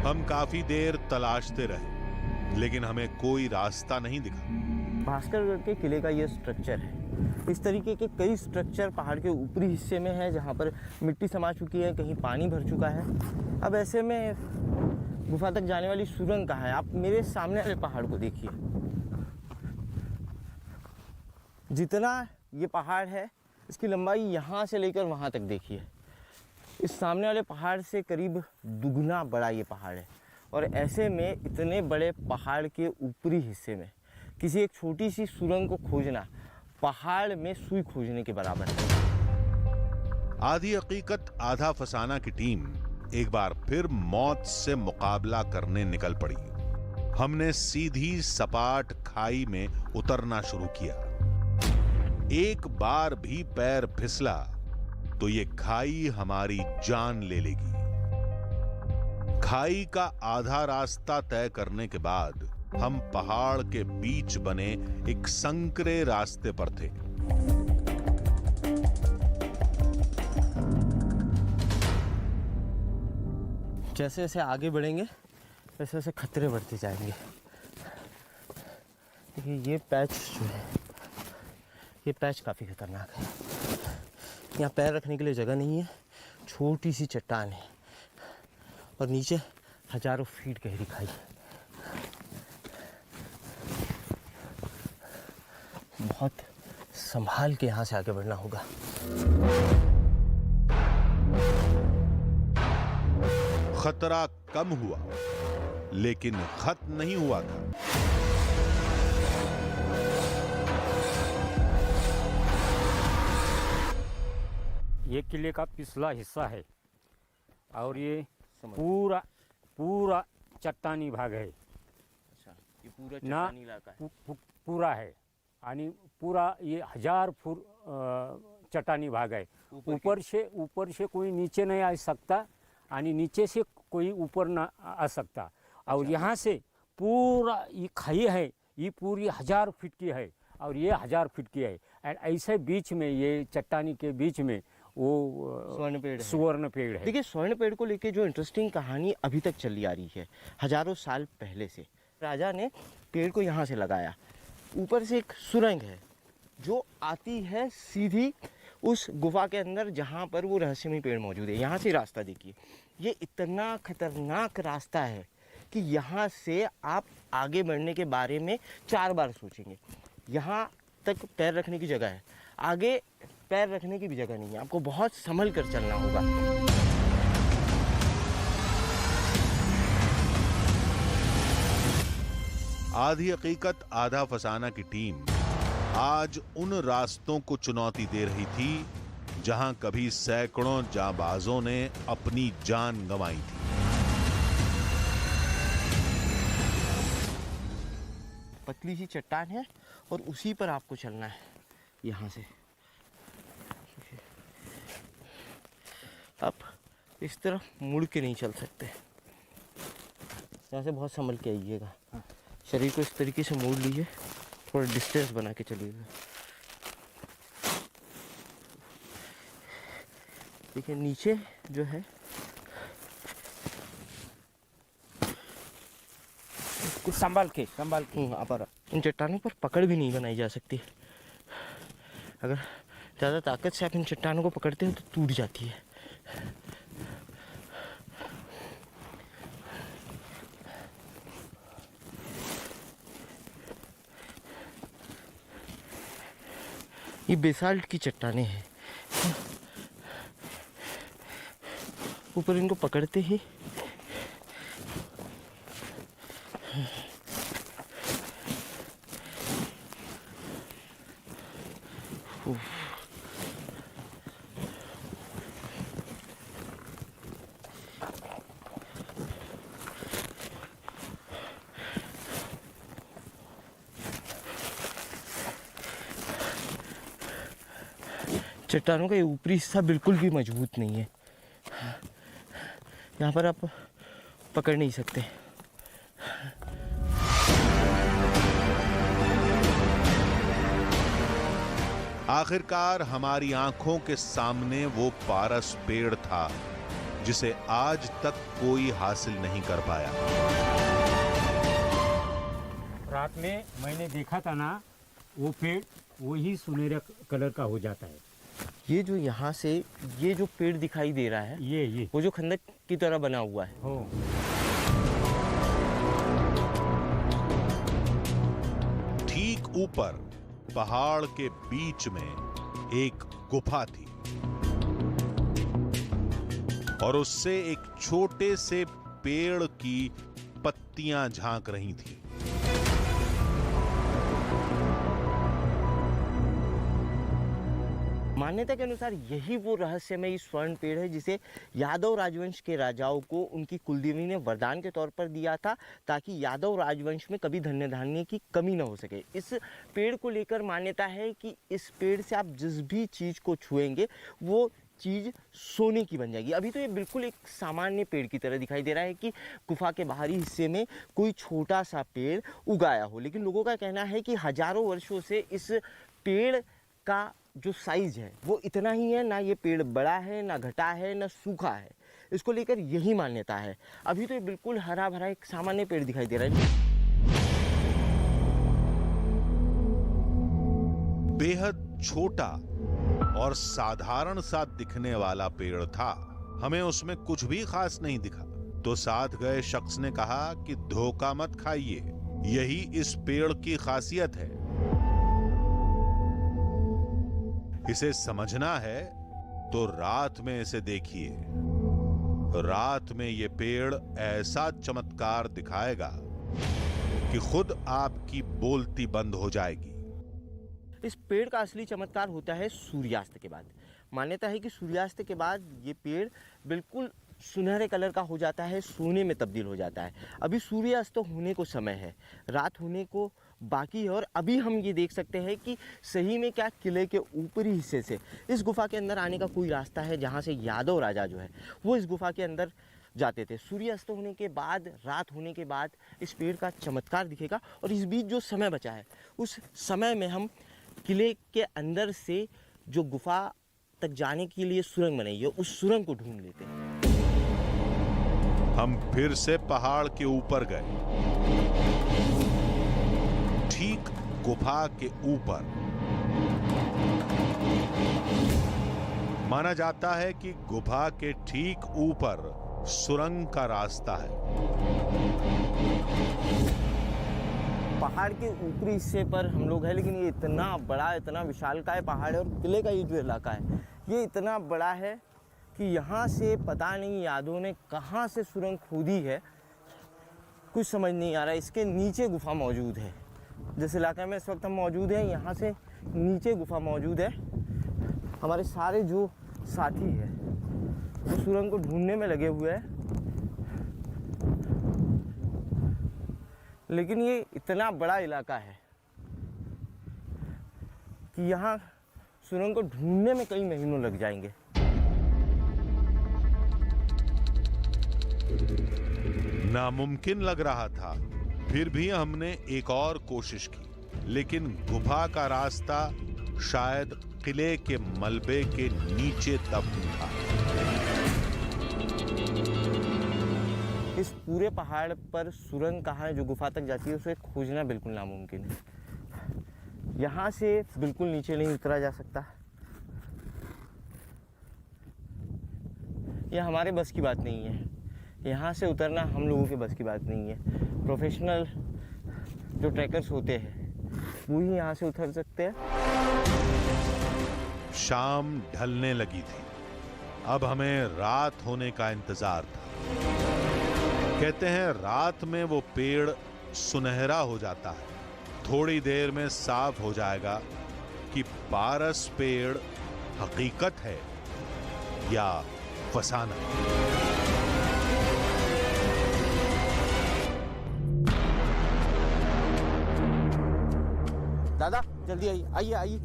हम काफी देर तलाशते रहे, लेकिन हमें कोई रास्ता नहीं दिखा। भास्करगढ़ के किले का ये स्ट्रक्चर है। इस तरीके के कई स्ट्रक्चर पहाड़ के ऊपरी हिस्से में है जहाँ पर मिट्टी समा चुकी है, कहीं पानी भर चुका है। अब ऐसे में गुफा तक जाने वाली सुरंग कहाँ है? आप मेरे सामने वाले पहाड़ को देखिए। जितना ये पहाड़ है इसकी लंबाई यहाँ से लेकर वहाँ तक देखिए। इस सामने वाले पहाड़ से करीब दुगना बड़ा ये पहाड़ है और ऐसे में इतने बड़े पहाड़ के ऊपरी हिस्से में किसी एक छोटी सी सुरंग को खोजना पहाड़ में सुई खोजने के बराबर है। आधी हकीकत आधा फसाना की टीम एक बार फिर मौत से मुकाबला करने निकल पड़ी। हमने सीधी सपाट खाई में उतरना शुरू किया। एक बार भी पैर फिसला तो ये खाई हमारी जान ले लेगी। खाई का आधा रास्ता तय करने के बाद हम पहाड़ के बीच बने एक संकरे रास्ते पर थे। जैसे जैसे आगे बढ़ेंगे वैसे वैसे खतरे बढ़ते जाएंगे। देखिए ये पैच जो है, ये पैच काफ़ी खतरनाक है। यहाँ पैर रखने के लिए जगह नहीं है, छोटी सी चट्टान है और नीचे हजारों फीट गहरी खाई है। बहुत संभाल के यहाँ से आगे बढ़ना होगा। खतरा कम हुआ लेकिन खत्म नहीं हुआ था। ये किले का पिछला हिस्सा है और ये पूरा पूरा चट्टानी भाग है ये पूरा ना चट्टानी इलाका है। पूरा है आणि पूरा ये 1000 फुट चट्टानी भाग है। ऊपर से कोई नीचे नहीं आ सकता आणि नीचे से कोई ऊपर ना आ सकता। और यहाँ से पूरा ये खाई है, ये पूरी 1000 फीट की है और ये 1000 फीट की है। एंड ऐसे बीच में ये चट्टानी के बीच में वो स्वर्ण पेड़ है। देखिए स्वर्ण पेड़ को लेके जो इंटरेस्टिंग कहानी अभी तक चली आ रही है, हजारों साल पहले से राजा ने पेड़ को यहाँ से लगाया। ऊपर से एक सुरंग है जो आती है सीधी उस गुफा के अंदर जहाँ पर वो रहस्यमय पेड़ मौजूद है। यहाँ से रास्ता देखिए, ये इतना खतरनाक रास्ता है कि यहाँ से आप आगे बढ़ने के बारे में 4 बार सोचेंगे। यहाँ तक पैर रखने की जगह है, आगे पैर रखने की भी जगह नहीं है, आपको बहुत संभल कर चलना होगा। आधी हकीकत आधा फसाना की टीम आज उन रास्तों को चुनौती दे रही थी जहां कभी सैकड़ों जांबाजों ने अपनी जान गंवाई थी। पतली सी चट्टान है और उसी पर आपको चलना है यहाँ से। आप इस तरफ मुड़ के नहीं चल सकते, यहाँ से बहुत संभल के आइएगा। शरीर को इस तरीके से मोड़ लीजिए, थोड़ा डिस्टेंस बना के चलिएगा। देखिए नीचे जो है कुछ संभाल के इन चट्टानों पर पकड़ भी नहीं बनाई जा सकती। अगर ज़्यादा ताकत से आप इन चट्टानों को पकड़ते हो तो टूट जाती है। ये बेसाल्ट की चट्टानें हैं, ऊपर इनको पकड़ते ही चट्टानों का ये ऊपरी हिस्सा बिल्कुल भी मजबूत नहीं है, यहाँ पर आप पकड़ नहीं सकते। आखिरकार हमारी आंखों के सामने वो पारस पेड़ था जिसे आज तक कोई हासिल नहीं कर पाया। रात में मैंने देखा था ना, वो पेड़ वही सुनहरे कलर का हो जाता है। ये जो यहाँ से ये जो पेड़ दिखाई दे रहा है, ये वो जो खंडक की तरह बना हुआ है। हो ठीक ऊपर पहाड़ के बीच में एक गुफा थी और उससे एक छोटे से पेड़ की पत्तियां झांक रही थी। मान्यता के अनुसार यही वो रहस्यमय स्वर्ण पेड़ है जिसे यादव राजवंश के राजाओं को उनकी कुलदेवी ने वरदान के तौर पर दिया था, ताकि यादव राजवंश में कभी धन्य धान्य की कमी न हो सके। इस पेड़ को लेकर मान्यता है कि इस पेड़ से आप जिस भी चीज़ को छुएंगे वो चीज़ सोने की बन जाएगी। अभी तो ये बिल्कुल एक सामान्य पेड़ की तरह दिखाई दे रहा है कि गुफा के बाहरी हिस्से में कोई छोटा सा पेड़ उगाया हो, लेकिन लोगों का कहना है कि हजारों वर्षों से इस पेड़ का जो साइज है वो इतना ही है, ना ये पेड़ बड़ा है, ना घटा है, ना सूखा है। इसको लेकर यही मान्यता है। अभी तो ये बिल्कुल हरा भरा एक सामान्य पेड़ दिखाई दे रहा है। बेहद छोटा और साधारण सा दिखने वाला पेड़ था। हमें उसमें कुछ भी खास नहीं दिखा, तो साथ गए शख्स ने कहा कि धोखा मत खाइए, यही इस पेड़ की खासियत है। इसे समझना है तो रात में इसे देखिए। रात में ये पेड़ ऐसा चमत्कार दिखाएगा कि खुद आपकी बोलती बंद हो जाएगी। इस पेड़ का असली चमत्कार होता है सूर्यास्त के बाद। मान्यता है कि सूर्यास्त के बाद ये पेड़ बिल्कुल सुनहरे कलर का हो जाता है, सोने में तब्दील हो जाता है। अभी सूर्यास्त होने को समय है, रात होने को बाकी है, और अभी हम ये देख सकते हैं कि सही में क्या किले के ऊपरी हिस्से से इस गुफा के अंदर आने का कोई रास्ता है, जहाँ से यादव राजा जो है वो इस गुफा के अंदर जाते थे। सूर्यास्त होने के बाद, रात होने के बाद इस पेड़ का चमत्कार दिखेगा। और इस बीच जो समय बचा है, उस समय में हम किले के अंदर से जो गुफा तक जाने के लिए सुरंग बनाई है, उस सुरंग को ढूंढ लेते हैं। हम फिर से पहाड़ के ऊपर गए। ठीक गुफा के ऊपर माना जाता है कि गुफा के ठीक ऊपर सुरंग का रास्ता है। पहाड़ के ऊपरी हिस्से पर हम लोग हैं, लेकिन ये इतना बड़ा, इतना विशालकाय पहाड़ है, और किले का ये जो इलाका है ये इतना बड़ा है कि यहाँ से पता नहीं यादवों ने कहाँ से सुरंग खोदी है, कुछ समझ नहीं आ रहा है। इसके नीचे गुफा मौजूद है। जिस इलाके में इस वक्त हम मौजूद हैं, यहाँ से नीचे गुफा मौजूद है। हमारे सारे जो साथी हैं वो सुरंग को ढूंढने में लगे हुए हैं, लेकिन ये इतना बड़ा इलाका है कि यहाँ सुरंग को ढूंढने में कई महीनों लग जाएंगे। नामुमकिन लग रहा था, फिर भी हमने एक और कोशिश की, लेकिन गुफा का रास्ता शायद किले के मलबे के नीचे दबा था। इस पूरे पहाड़ पर सुरंग कहाँ है जो गुफा तक जाती है, उसे खोजना बिल्कुल नामुमकिन है। यहाँ से बिल्कुल नीचे नहीं उतरा जा सकता। यह हमारे बस की बात नहीं है। यहाँ से उतरना हम लोगों के बस की बात नहीं है। प्रोफेशनल जो ट्रैकर्स होते हैं वो ही यहाँ से उतर सकते हैं। शाम ढलने लगी थी, अब हमें रात होने का इंतजार था। कहते हैं रात में वो पेड़ सुनहरा हो जाता है। थोड़ी देर में साफ हो जाएगा कि पारस पेड़ हकीकत है या फसाना। दादा जल्दी आइए, आइए आइए।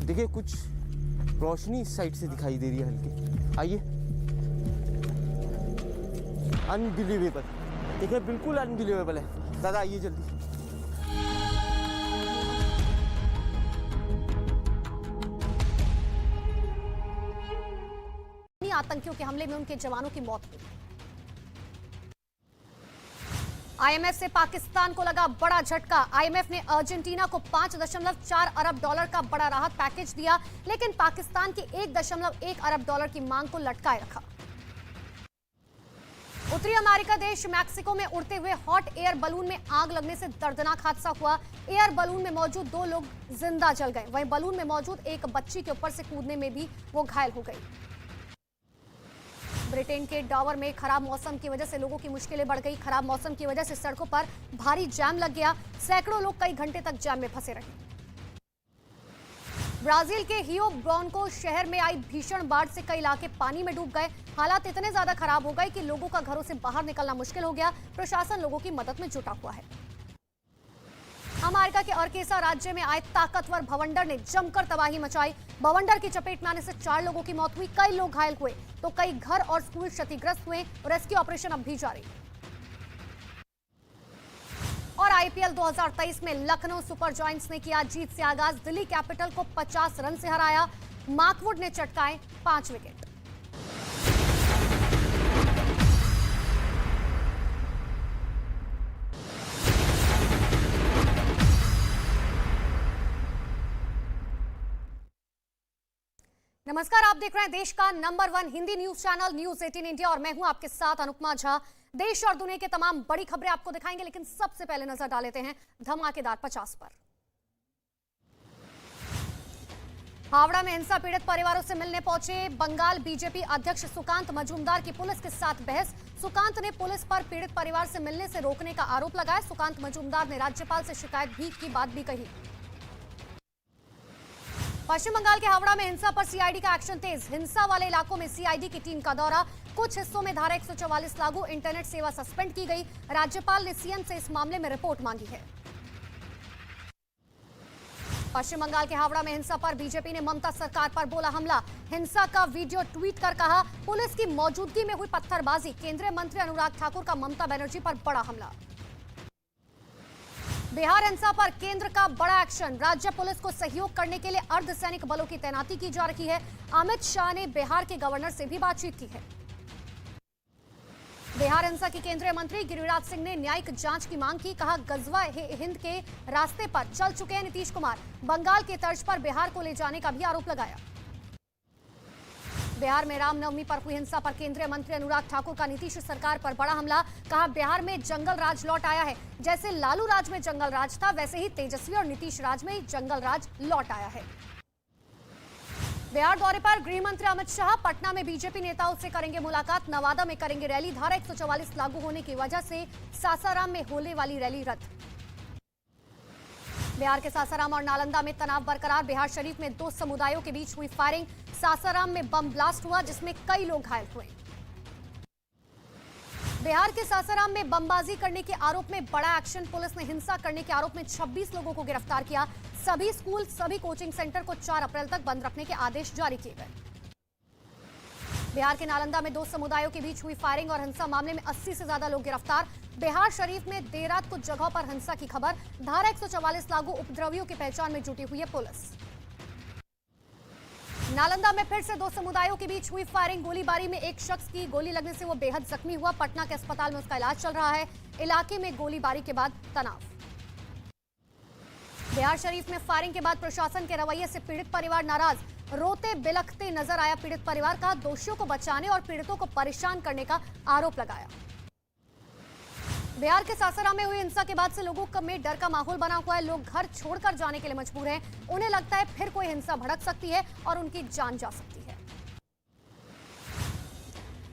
देखिए कुछ रोशनी इस साइड से दिखाई दे रही है हल्की। आइए। अनबिलीवेबल, देखिए बिल्कुल अनबिलीवेबल है। दादा आइए जल्दी। आतंकियों के हमले में उनके जवानों की मौत हुई। आईएमएफ से पाकिस्तान को लगा बड़ा झटका। आईएमएफ ने अर्जेंटीना को 5.4 अरब डॉलर का बड़ा राहत पैकेज दिया, लेकिन पाकिस्तान की 1.1 अरब डॉलर की मांग को लटकाए रखा। उत्तरी अमेरिका देश मैक्सिको में उड़ते हुए हॉट एयर बलून में आग लगने से दर्दनाक हादसा हुआ। एयर बलून में मौजूद 2 लोग जिंदा जल गए, वहीं बलून में मौजूद एक बच्ची के ऊपर से कूदने में भी वो घायल हो गई। ब्रिटेन के डॉवर में खराब मौसम की वजह से लोगों की मुश्किलें बढ़ गई। खराब मौसम की वजह से सड़कों पर भारी जाम लग गया। सैकड़ों लोग कई घंटे तक जाम में फंसे रहे। ब्राजील के हियो ब्रांको शहर में आई भीषण बाढ़ से कई इलाके पानी में डूब गए। हालात इतने ज्यादा खराब हो गए कि लोगों का घरों से बाहर निकलना मुश्किल हो गया। प्रशासन लोगों की मदद में जुटा हुआ है। अमेरिका के अर्केसा राज्य में आए ताकतवर भवंडर ने जमकर तबाही मचाई। भवंडर की चपेट में आने से 4 लोगों की मौत हुई, कई लोग घायल हुए, तो कई घर और स्कूल क्षतिग्रस्त हुए। रेस्क्यू ऑपरेशन अब भी जारी। और आईपीएल 2023 में लखनऊ सुपर जायंट्स ने किया जीत से आगाज। दिल्ली कैपिटल को 50 रन से हराया। मार्कवुड ने चटकाए 5 विकेट। नमस्कार, आप देख रहे हैं देश का number 1 Hindi news channel news 18 India और मैं हूं आपके साथ अनुपमा झा। देश और दुनिया के तमाम बड़ी खबरें आपको दिखाएंगे, लेकिन सबसे पहले नजर डालते हैं धमाकेदार 50 पर। हावड़ा में हिंसा पीड़ित परिवारों से मिलने पहुंचे बंगाल बीजेपी अध्यक्ष सुकांत मजूमदार की पुलिस के साथ बहस। सुकांत ने पुलिस पर पीड़ित परिवार से मिलने से रोकने का आरोप लगाया। सुकांत मजूमदार ने राज्यपाल से शिकायत भी की बात भी कही। पश्चिम बंगाल के हावड़ा में हिंसा पर सीआईडी का एक्शन तेज। हिंसा वाले इलाकों में सीआईडी की टीम का दौरा। कुछ हिस्सों में धारा 144 लागू, इंटरनेट सेवा सस्पेंड की गई। राज्यपाल ने सीएम से इस मामले में रिपोर्ट मांगी है। पश्चिम बंगाल के हावड़ा में हिंसा पर बीजेपी ने ममता सरकार पर बोला हमला। हिंसा का वीडियो ट्वीट कर कहा, पुलिस की मौजूदगी में हुई पत्थरबाजी। केंद्रीय मंत्री अनुराग ठाकुर का ममता बनर्जी पर बड़ा हमला। बिहार हिंसा पर केंद्र का बड़ा एक्शन। राज्य पुलिस को सहयोग करने के लिए अर्धसैनिक बलों की तैनाती की जा रही है। अमित शाह ने बिहार के गवर्नर से भी बातचीत की है। बिहार हिंसा की केंद्रीय मंत्री गिरिराज सिंह ने न्यायिक जांच की मांग की। कहा, गजवा हिंद के रास्ते पर चल चुके हैं नीतीश कुमार। बंगाल के तर्ज पर बिहार को ले जाने का भी आरोप लगाया। बिहार में रामनवमी पर हुई हिंसा पर केंद्रीय मंत्री अनुराग ठाकुर का नीतीश सरकार पर बड़ा हमला। कहा, बिहार में जंगल राज लौट आया है। जैसे लालू राज में जंगल राज था, वैसे ही तेजस्वी और नीतीश राज में जंगल राज लौट आया है। बिहार दौरे पर गृह मंत्री अमित शाह पटना में बीजेपी नेताओं से करेंगे मुलाकात। नवादा में करेंगे रैली। धारा 144 लागू होने की वजह से सासाराम में होने वाली रैली रद्द। बिहार के सासाराम और नालंदा में तनाव बरकरार। बिहार शरीफ में 2 समुदायों के बीच हुई फायरिंग। सासाराम में बम ब्लास्ट हुआ, जिसमें कई लोग घायल हुए। बिहार के सासाराम में बमबाजी करने के आरोप में बड़ा एक्शन। पुलिस ने हिंसा करने के आरोप में 26 लोगों को गिरफ्तार किया। सभी स्कूल, सभी कोचिंग सेंटर को 4 अप्रैल तक बंद रखने के आदेश जारी किए गए। बिहार के नालंदा में 2 समुदायों के बीच हुई फायरिंग और हिंसा मामले में 80 से ज्यादा लोग गिरफ्तार। बिहार शरीफ में देर रात कुछ जगहों पर हिंसा की खबर। धारा 144 लागू, उपद्रवियों की पहचान में जुटी हुई है पुलिस। नालंदा में फिर से 2 समुदायों के बीच हुई फायरिंग। गोलीबारी में एक शख्स की गोली लगने से वो बेहद जख्मी हुआ। पटना के अस्पताल में उसका इलाज चल रहा है। इलाके में गोलीबारी के बाद तनाव। बिहार शरीफ में फायरिंग के बाद प्रशासन के रवैये से पीड़ित परिवार नाराज। रोते बिलखते नजर आया पीड़ित परिवार। का दोषियों को बचाने और पीड़ितों को परेशान करने का आरोप लगाया। बिहार के सासाराम में हुई हिंसा के बाद से लोगों में डर का माहौल बना हुआ है। लोग घर छोड़कर जाने के लिए मजबूर हैं। उन्हें लगता है फिर कोई हिंसा भड़क सकती है और उनकी जान जा सकती है।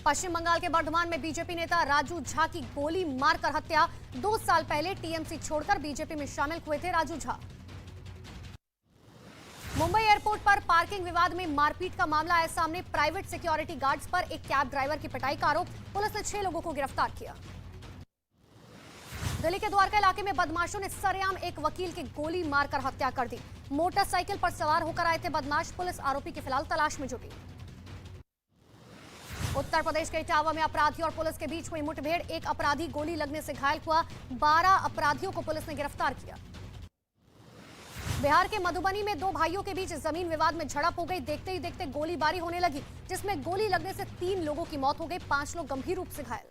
पश्चिम बंगाल के बर्धमान में बीजेपी नेता राजू झा की गोली मारकर हत्या। 2 साल पहले टीएमसी छोड़कर बीजेपी में शामिल हुए थे राजू झा। मुंबई एयरपोर्ट पर पार्किंग विवाद में मारपीट का मामला आया सामने। प्राइवेट सिक्योरिटी गार्ड्स पर एक कैब ड्राइवर की पिटाई का आरोप। पुलिस ने 6 लोगों को गिरफ्तार किया। दिल्ली के द्वारका इलाके में बदमाशों ने सरेआम एक वकील की गोली मारकर हत्या कर दी। मोटरसाइकिल पर सवार होकर आए थे बदमाश। पुलिस आरोपी की फिलहाल तलाश में जुटी। उत्तर प्रदेश के इटावा में अपराधी और पुलिस के बीच हुई मुठभेड़। एक अपराधी गोली लगने से घायल हुआ। 12 अपराधियों को पुलिस ने गिरफ्तार किया। बिहार के मधुबनी में 2 भाइयों के बीच जमीन विवाद में झड़प हो गई। देखते ही देखते गोलीबारी होने लगी, जिसमें गोली लगने से 3 लोगों की मौत हो गई। 5 लोग गंभीर रूप से घायल।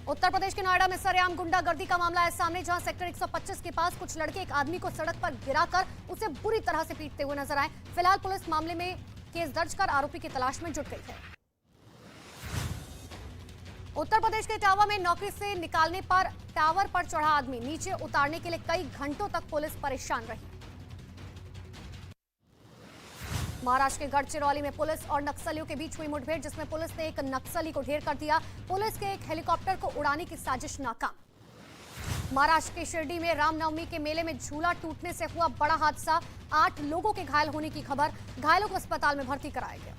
उत्तर प्रदेश के नोएडा में सरेआम गुंडागर्दी का मामला है सामने, जहां सेक्टर 125 के पास कुछ लड़के एक आदमी को सड़क पर गिराकर उसे बुरी तरह से पीटते हुए नजर आए। फिलहाल पुलिस मामले में केस दर्ज कर आरोपी की तलाश में जुट गई है। उत्तर प्रदेश के इटावा में नौकरी से निकालने पर टावर पर चढ़ा आदमी नीचे उतारने के लिए कई घंटों तक पुलिस परेशान रही। महाराष्ट्र के गढ़चिरौली में पुलिस और नक्सलियों के बीच हुई मुठभेड़, जिसमें पुलिस ने एक नक्सली को ढेर कर दिया। पुलिस के एक हेलीकॉप्टर को उड़ाने की साजिश नाकाम। महाराष्ट्र के शिरडी में रामनवमी के मेले में झूला टूटने से हुआ बड़ा हादसा। 8 लोगों के घायल होने की खबर। घायलों को अस्पताल में भर्ती कराया गया।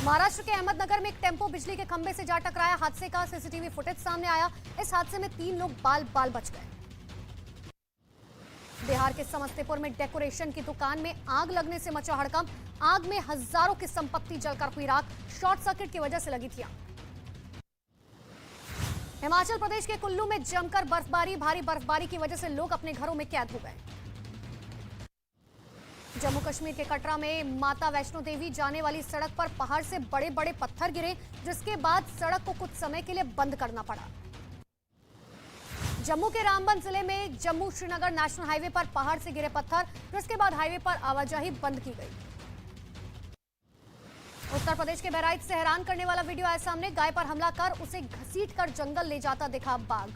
महाराष्ट्र के अहमदनगर में एक टेम्पो बिजली के खंभे से जा टकराया। हादसे का सीसीटीवी फुटेज सामने आया। इस हादसे में 3 लोग बाल बच गए। बिहार के समस्तीपुर में डेकोरेशन की दुकान में आग लगने से मचा हड़कंप। आग में हजारों की संपत्ति जलकर हुई राख। शॉर्ट सर्किट की वजह से लगी थी आग। हिमाचल प्रदेश के कुल्लू में जमकर बर्फबारी। भारी बर्फबारी की वजह से लोग अपने घरों में कैद हो गए। जम्मू कश्मीर के कटरा में माता वैष्णो देवी जाने वाली सड़क पर पहाड़ से बड़े बड़े पत्थर गिरे, जिसके बाद सड़क को कुछ समय के लिए बंद करना पड़ा। जम्मू के रामबन जिले में जम्मू श्रीनगर नेशनल हाईवे पर पहाड़ से गिरे पत्थर, जिसके बाद हाईवे पर आवाजाही बंद की गई। उत्तर प्रदेश के बहराइच से हैरान करने वाला वीडियो आया सामने। गाय पर हमला कर उसे घसीटकर जंगल ले जाता दिखा बाघ।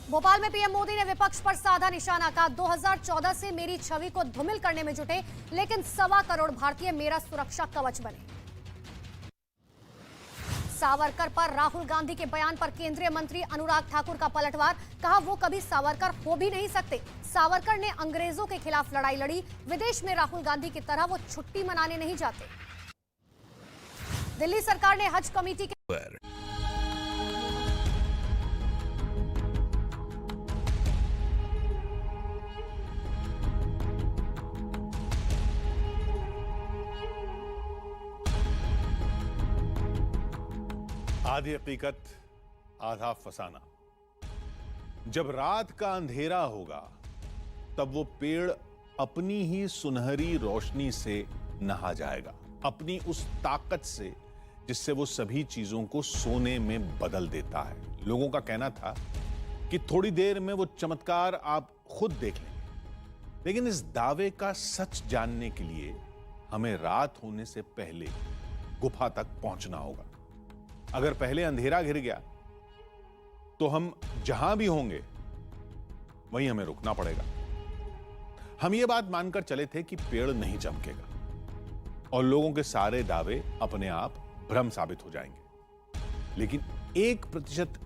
भोपाल में पीएम मोदी ने विपक्ष पर साधा निशाना। कहा 2014 से मेरी छवि को धूमिल करने में जुटे, लेकिन 1.25 करोड़ भारतीय मेरा सुरक्षा कवच बने। सावरकर पर राहुल गांधी के बयान पर केंद्रीय मंत्री अनुराग ठाकुर का पलटवार। कहा वो कभी सावरकर हो भी नहीं सकते। सावरकर ने अंग्रेजों के खिलाफ लड़ाई लड़ी। विदेश में राहुल गांधी की तरह वो छुट्टी मनाने नहीं जाते। दिल्ली सरकार ने हज कमेटी के आधी हकीकत आधा फसाना। जब रात का अंधेरा होगा तब वो पेड़ अपनी ही सुनहरी रोशनी से नहा जाएगा, अपनी उस ताकत से जिससे वो सभी चीजों को सोने में बदल देता है। लोगों का कहना था कि थोड़ी देर में वो चमत्कार आप खुद देख लेंगे, लेकिन इस दावे का सच जानने के लिए हमें रात होने से पहले गुफा तक पहुंचना होगा। अगर पहले अंधेरा घिर गया तो हम जहां भी होंगे वहीं हमें रुकना पड़ेगा। हम ये बात मानकर चले थे कि पेड़ नहीं चमकेगा और लोगों के सारे दावे अपने आप भ्रम साबित हो जाएंगे, लेकिन 1%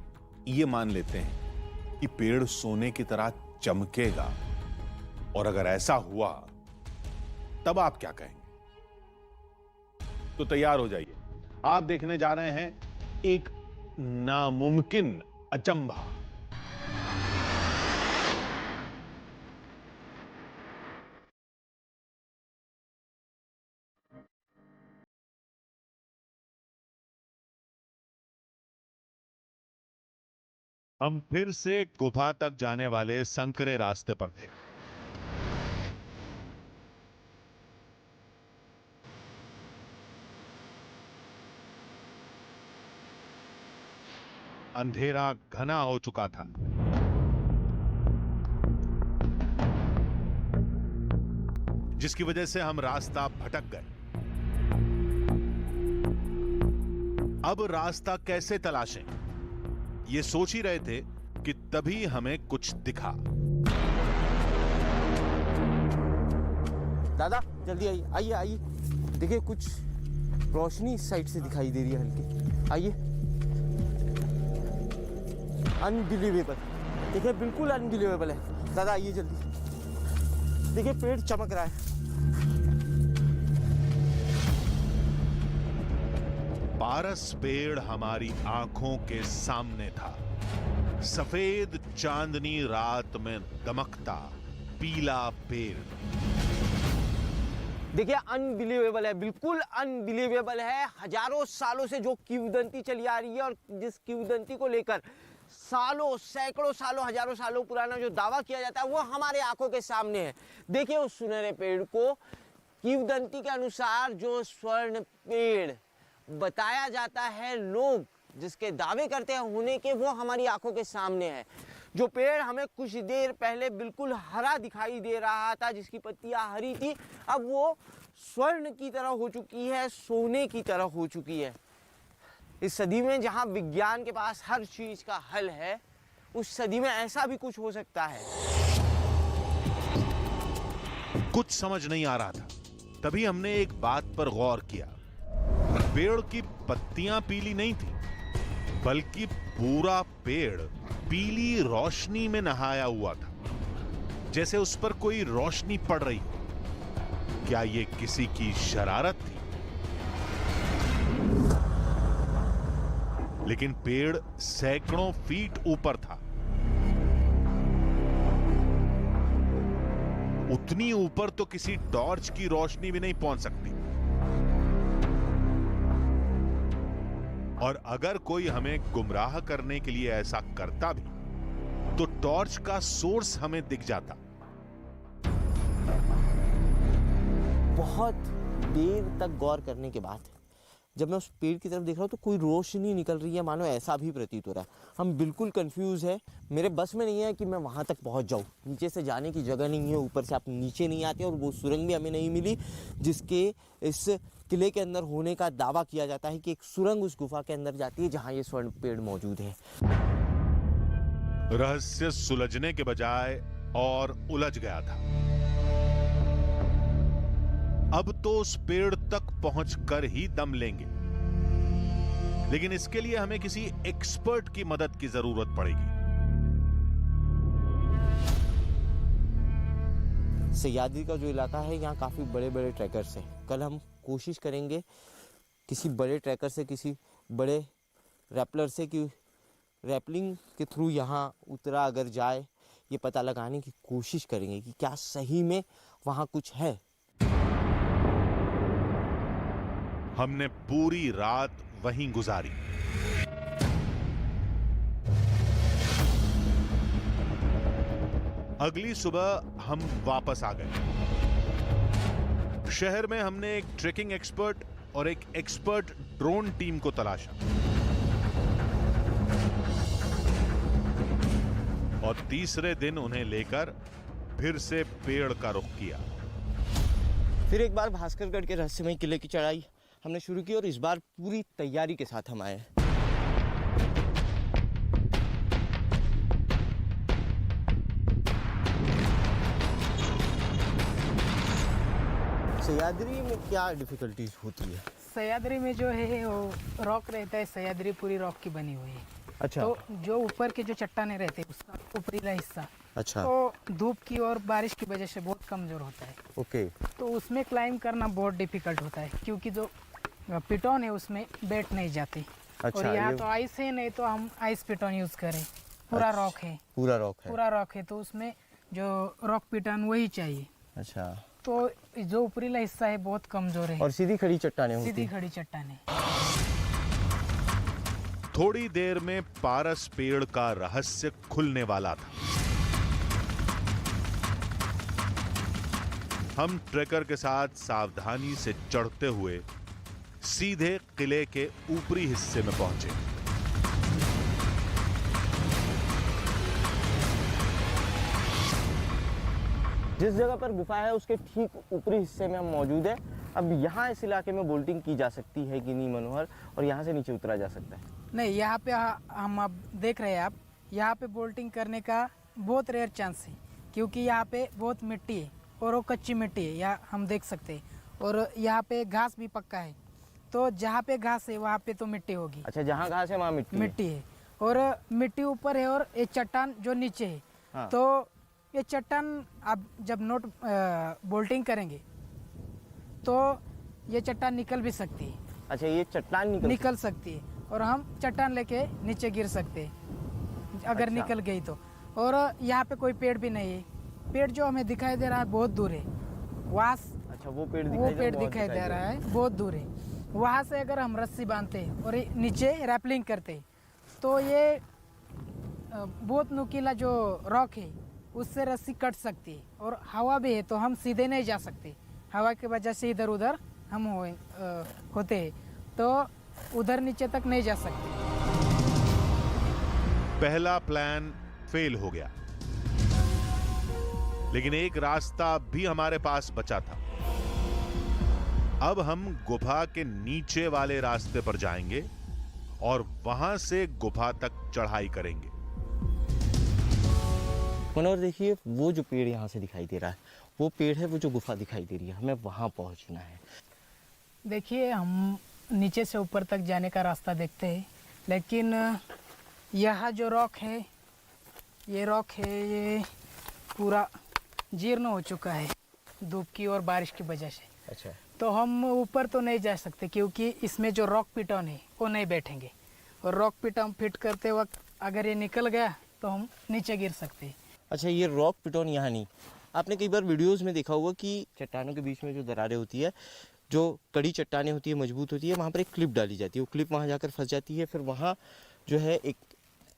ये मान लेते हैं कि पेड़ सोने की तरह चमकेगा। और अगर ऐसा हुआ तब आप क्या कहेंगे? तो तैयार हो जाइए, आप देखने जा रहे हैं एक नामुमकिन अचंभा। हम फिर से गुफा तक जाने वाले संकरे रास्ते पर थे। अंधेरा घना हो चुका था। जिसकी वजह से हम रास्ता भटक गए। अब रास्ता कैसे तलाशें, ये सोच ही रहे थे कि तभी हमें कुछ दिखा। दादा जल्दी आइए, आइए आइए। देखिए कुछ रोशनी इस साइड से दिखाई दे रही है हल्की। आइए। अनबिलीवेबल, देखिए बिल्कुल अनबिलीवेबल है। दादा आइए जल्दी। देखिए पेड़ चमक रहा है। पारस पेड़ हमारी आंखों के सामने था। सफेद चांदनी रात में दमकता पीला पेड़। देखिए अनबिलीवेबल है, बिल्कुल अनबिलीवेबल है। हजारों सालों से जो किंवदंती चली आ रही है और जिस किंवदंती को लेकर सालों सैकड़ों सालों हजारों सालों पुराना जो दावा किया जाता है वो हमारे आंखों के सामने है। देखिए उस सुनहरे पेड़ को किंवदंती के अनुसार जो स्वर्ण पेड़ बताया जाता है, लोग जिसके दावे करते हैं होने के, वो हमारी आंखों के सामने है। जो पेड़ हमें कुछ देर पहले बिल्कुल हरा दिखाई दे रहा था, जिसकी पत्तियां हरी थी, अब वो स्वर्ण की तरह हो चुकी है, सोने की तरह हो चुकी है। इस सदी में जहां विज्ञान के पास हर चीज का हल है, उस सदी में ऐसा भी कुछ हो सकता है। कुछ समझ नहीं आ रहा था। तभी हमने एक बात पर गौर किया। पेड़ की पत्तियां पीली नहीं थी, बल्कि पूरा पेड़ पीली रोशनी में नहाया हुआ था, जैसे उस पर कोई रोशनी पड़ रही हो। क्या ये किसी की शरारत थी? लेकिन पेड़ सैकड़ों फीट ऊपर था। उतनी ऊपर तो किसी टॉर्च की रोशनी भी नहीं पहुंच सकती। और अगर कोई हमें गुमराह करने के लिए ऐसा करता भी, तो टॉर्च का सोर्स हमें दिख जाता। बहुत देर तक गौर करने के बाद जब मैं उस पेड़ की तरफ देख रहा हूँ तो कोई रोशनी निकल रही है, मानो ऐसा भी प्रतीत हो रहा है। हम बिल्कुल कंफ्यूज है, मेरे बस में नहीं है कि मैं वहाँ तक पहुँच जाऊँ। नीचे से जाने की जगह नहीं है, ऊपर से आप नीचे नहीं आते, और वो सुरंग भी हमें नहीं मिली जिसके इस किले के अंदर होने का दावा किया जाता है कि एक सुरंग उस गुफा के अंदर जाती है जहाँ ये स्वर्ण पेड़ मौजूद है। रहस्य सुलझने के बजाय और उलझ गया था। अब तो उस पेड़ तक पहुंचकर ही दम लेंगे, लेकिन इसके लिए हमें किसी एक्सपर्ट की मदद की जरूरत पड़ेगी। सह्याद्री का जो इलाका है, यहाँ काफ़ी बड़े बड़े ट्रैकर्स हैं। कल हम कोशिश करेंगे किसी बड़े ट्रैकर से, किसी बड़े रैपलर से कि रैपलिंग के थ्रू यहाँ उतरा अगर जाए, ये पता लगाने की कोशिश करेंगे कि क्या सही में वहाँ कुछ है। हमने पूरी रात वहीं गुजारी। अगली सुबह हम वापस आ गए। शहर में हमने एक ट्रेकिंग एक्सपर्ट और एक एक्सपर्ट ड्रोन टीम को तलाशा, और तीसरे दिन उन्हें लेकर फिर से पेड़ का रुख किया। फिर एक बार भास्करगढ़ के रहस्यमय किले की चढ़ाई हमने शुरू की, और इस बार पूरी तैयारी के साथ हम आए। सह्याद्री में क्या डिफिकल्टीज होती है? सह्याद्री में जो है वो रॉक रहता है, सह्याद्री पूरी रॉक की बनी हुई है। अच्छा। तो जो ऊपर के जो चट्टाने रहते हैं उसका ऊपरीला हिस्सा, अच्छा, तो धूप की और बारिश की वजह से बहुत कमजोर होता है। ओके। तो उसमें क्लाइंब करना बहुत डिफिकल्ट होता है, क्योंकि जो पिटोन है उसमें बैठ नहीं जाती। अच्छा, और यहाँ ये- तो आइस है, नहीं तो हम आइस पिटोन यूज करें। पूरा अच्छा, रॉक है, पूरा रॉक है। पूरा रॉक है, तो उसमें जो रॉक पिटोन वही चाहिए। अच्छा। तो जो ऊपरीला हिस्सा है बहुत कमजोर है, और सीधी खड़ी चट्टानें होती सीधी हैं। खड़ी चट्टाने। थोड़ी देर में पारस पेड़ का रहस्य खुलने वाला था। हम ट्रेकर के साथ सावधानी से चढ़ते हुए सीधे किले के ऊपरी हिस्से में पहुंचे। जिस जगह पर गुफा है उसके ठीक ऊपरी हिस्से में हम मौजूद है। अब यहाँ इस इलाके में बोल्टिंग की जा सकती है कि नहीं मनोहर, और यहाँ से नीचे उतरा जा सकता है? नहीं, यहाँ पे हम अब देख रहे हैं, आप यहाँ पे बोल्टिंग करने का बहुत रेयर चांस है, क्योंकि यहाँ पे बहुत मिट्टी है और वो कच्ची मिट्टी है, यहाँ हम देख सकते हैं। और यहाँ पे घास भी पक्का है, तो जहाँ पे घास है वहाँ पे तो मिट्टी होगी। अच्छा, जहाँ घास है वहाँ मिट्टी है, और मिट्टी ऊपर है और ये चट्टान जो नीचे है। हाँ। तो ये चट्टान आप जब नोट बोल्टिंग करेंगे तो ये चट्टान निकल भी सकती है। अच्छा, ये चट्टान निकल सकती है, और हम चट्टान लेके नीचे गिर सकते हैं अगर अच्छा। निकल गई तो। और यहाँ पे कोई पेड़ भी नहीं है, पेड़ जो हमें दिखाई दे रहा है बहुत दूर है वहाँ। अच्छा, वो पेड़ दिखाई दे रहा है बहुत दूर है। वहाँ से अगर हम रस्सी बांधते हैं और नीचे रैपलिंग करते हैं तो ये बहुत नुकीला जो रॉक है उससे रस्सी कट सकती है, और हवा भी है तो हम सीधे नहीं जा सकते। हवा की वजह से इधर उधर हम होते हैं, तो उधर नीचे तक नहीं जा सकते। पहला प्लान फेल हो गया, लेकिन एक रास्ता भी हमारे पास बचा था। अब हम गुफा के नीचे वाले रास्ते पर जाएंगे और वहां से गुफा तक चढ़ाई करेंगे। मनोहर देखिए, वो जो पेड़ यहाँ से दिखाई दे रहा है वो पेड़ है, वो जो गुफा दिखाई दे रही है, हमें वहाँ पहुँचना है। देखिए, हम नीचे से ऊपर तक जाने का रास्ता देखते हैं, लेकिन यह जो रॉक है, ये रॉक है, ये पूरा जीर्ण हो चुका है धूप की और बारिश की वजह से। अच्छा। तो हम ऊपर तो नहीं जा सकते, क्योंकि इसमें जो रॉक पिटोन है वो नहीं बैठेंगे, और रॉक पिटोन फिट करते वक्त अगर ये निकल गया तो हम नीचे गिर सकते हैं। अच्छा, ये रॉक पिटोन यहाँ नहीं। आपने कई बार वीडियोस में देखा होगा कि चट्टानों के बीच में जो दरारें होती है, जो कड़ी चट्टानें होती है, मजबूत होती है, वहाँ पर एक क्लिप डाली जाती है। वो क्लिप वहाँ जाकर फंस जाती है, फिर वहाँ जो है एक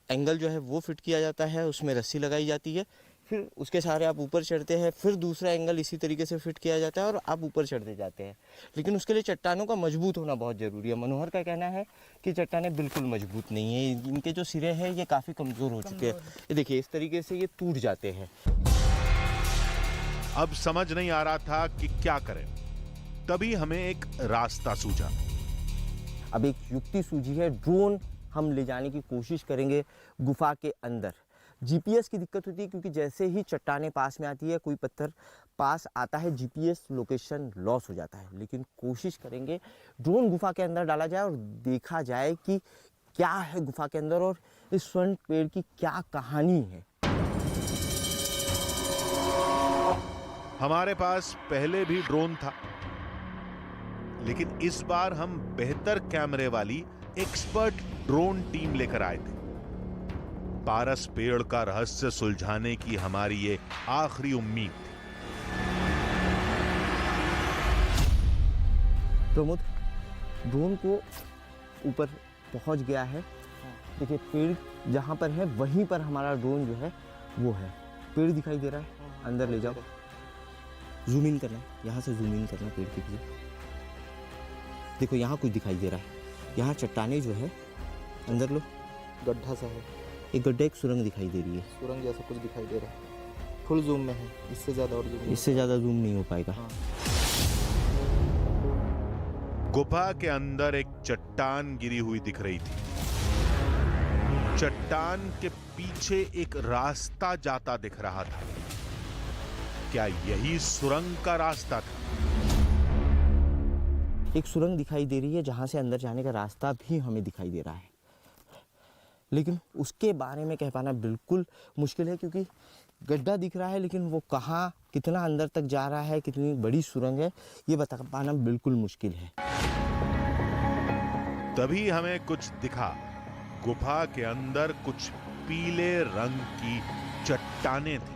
एंगल जो है वो फिट किया जाता है, उसमें रस्सी लगाई जाती है, फिर उसके सहारे आप ऊपर चढ़ते हैं, फिर दूसरा एंगल इसी तरीके से फिट किया जाता है और आप ऊपर चढ़ते जाते हैं। लेकिन उसके लिए चट्टानों का मजबूत होना बहुत ज़रूरी है। मनोहर का कहना है कि चट्टानें बिल्कुल मजबूत नहीं है, इनके जो सिरे हैं ये काफ़ी कमज़ोर हो चुके हैं। ये देखिए इस तरीके से ये टूट जाते हैं। अब समझ नहीं आ रहा था कि क्या करें, तभी हमें एक रास्ता सूझा। अब एक युक्ति सूझी है, ड्रोन हम ले जाने की कोशिश करेंगे गुफा के अंदर। जीपीएस की दिक्कत होती है क्योंकि जैसे ही चट्टानें पास में आती है, कोई पत्थर पास आता है, जीपीएस लोकेशन लॉस हो जाता है। लेकिन कोशिश करेंगे ड्रोन गुफा के अंदर डाला जाए और देखा जाए कि क्या है गुफा के अंदर और इस स्वर्ण पेड़ की क्या कहानी है। हमारे पास पहले भी ड्रोन था, लेकिन इस बार हम बेहतर कैमरे वाली एक्सपर्ट ड्रोन टीम लेकर आए थे। पारस पेड़ का रहस्य सुलझाने की हमारी ये आखिरी उम्मीद थी। प्रमोद, ड्रोन को ऊपर पहुंच गया है। देखिए पेड़ जहां पर है वहीं पर हमारा ड्रोन जो है वो है। पेड़ दिखाई दे रहा है, अंदर ले जाओ, जूम इन करना, यहाँ से जूम इन करना पेड़ के पीछे। देखो यहाँ कुछ दिखाई दे रहा है, यहाँ चट्टाने जो है, अंदर लो, गड्ढा सा है, एक गड्ढा, एक सुरंग दिखाई दे रही है। सुरंग जैसा कुछ दिखाई दे रहा है। फुल जूम में है, इससे ज़्यादा और जूम इससे ज़्यादा जूम नहीं हो पाएगा। हाँ। गुफा के अंदर एक चट्टान गिरी हुई दिख रही थी। चट्टान के पीछे एक रास्ता जाता दिख रहा था। क्या यही सुरंग का रास्ता था? एक सुरंग दिखाई दे रही है जहां से अंदर जाने का रास्ता भी हमें दिखाई दे रहा है, लेकिन उसके बारे में कह पाना बिल्कुल मुश्किल है क्योंकि गड्ढा दिख रहा है, लेकिन वो कहाँ कितना अंदर तक जा रहा है, कितनी बड़ी सुरंग है, ये बता पाना बिल्कुल मुश्किल है। तभी हमें कुछ दिखा। गुफा के अंदर कुछ पीले रंग की चट्टानें थी।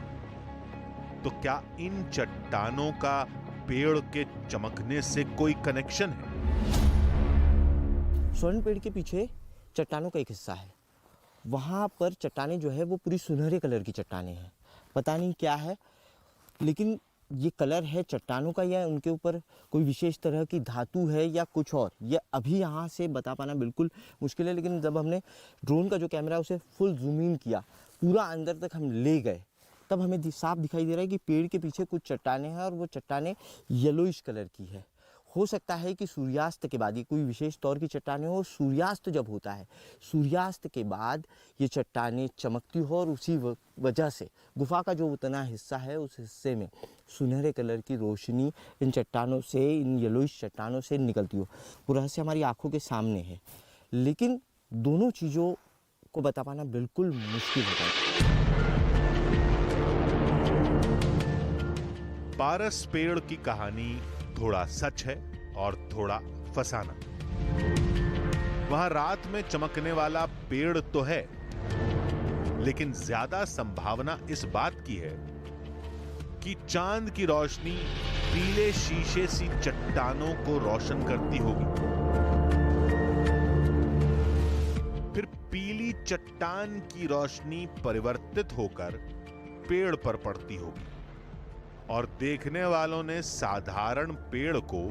तो क्या इन चट्टानों का पेड़ के चमकने से कोई कनेक्शन है? स्वर्ण पेड़ के पीछे चट्टानों का एक हिस्सा है, वहाँ पर चट्टानें जो है वो पूरी सुनहरे कलर की चट्टानें हैं। पता नहीं क्या है, लेकिन ये कलर है चट्टानों का या उनके ऊपर कोई विशेष तरह की धातु है या कुछ और, ये अभी यहाँ से बता पाना बिल्कुल मुश्किल है। लेकिन जब हमने ड्रोन का जो कैमरा है उसे फुल जूम इन किया, पूरा अंदर तक हम ले गए, तब हमें साफ दिखाई दे रहा है कि पेड़ के पीछे कुछ चट्टानें हैं और वो चट्टानें येलोइश कलर की है। हो सकता है कि सूर्यास्त के बाद ये कोई विशेष तौर की चट्टानें हो। सूर्यास्त जब होता है, सूर्यास्त के बाद ये चट्टानें चमकती हो और उसी वजह से गुफा का जो उतना हिस्सा है उस हिस्से में सुनहरे कलर की रोशनी इन चट्टानों से, इन येलोइश चट्टानों से निकलती हो। वो रहस्य हमारी आंखों के सामने है, लेकिन दोनों चीज़ों को बता पाना बिल्कुल मुश्किल होता है। पारस पेड़ की कहानी थोड़ा सच है और थोड़ा फसाना। वहां रात में चमकने वाला पेड़ तो है, लेकिन ज्यादा संभावना इस बात की है कि चांद की रोशनी पीले शीशे सी चट्टानों को रोशन करती होगी, फिर पीली चट्टान की रोशनी परिवर्तित होकर पेड़ पर पड़ती होगी और देखने वालों ने साधारण पेड़ को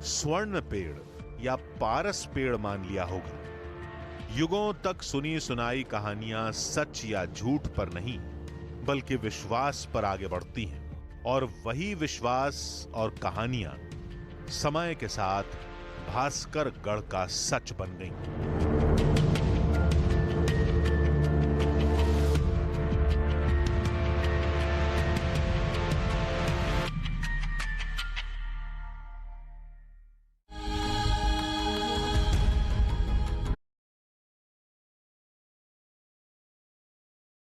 स्वर्ण पेड़ या पारस पेड़ मान लिया होगा। युगों तक सुनी सुनाई कहानियां सच या झूठ पर नहीं, बल्कि विश्वास पर आगे बढ़ती हैं, और वही विश्वास और कहानियां समय के साथ भास्कर गढ़ का सच बन गईं।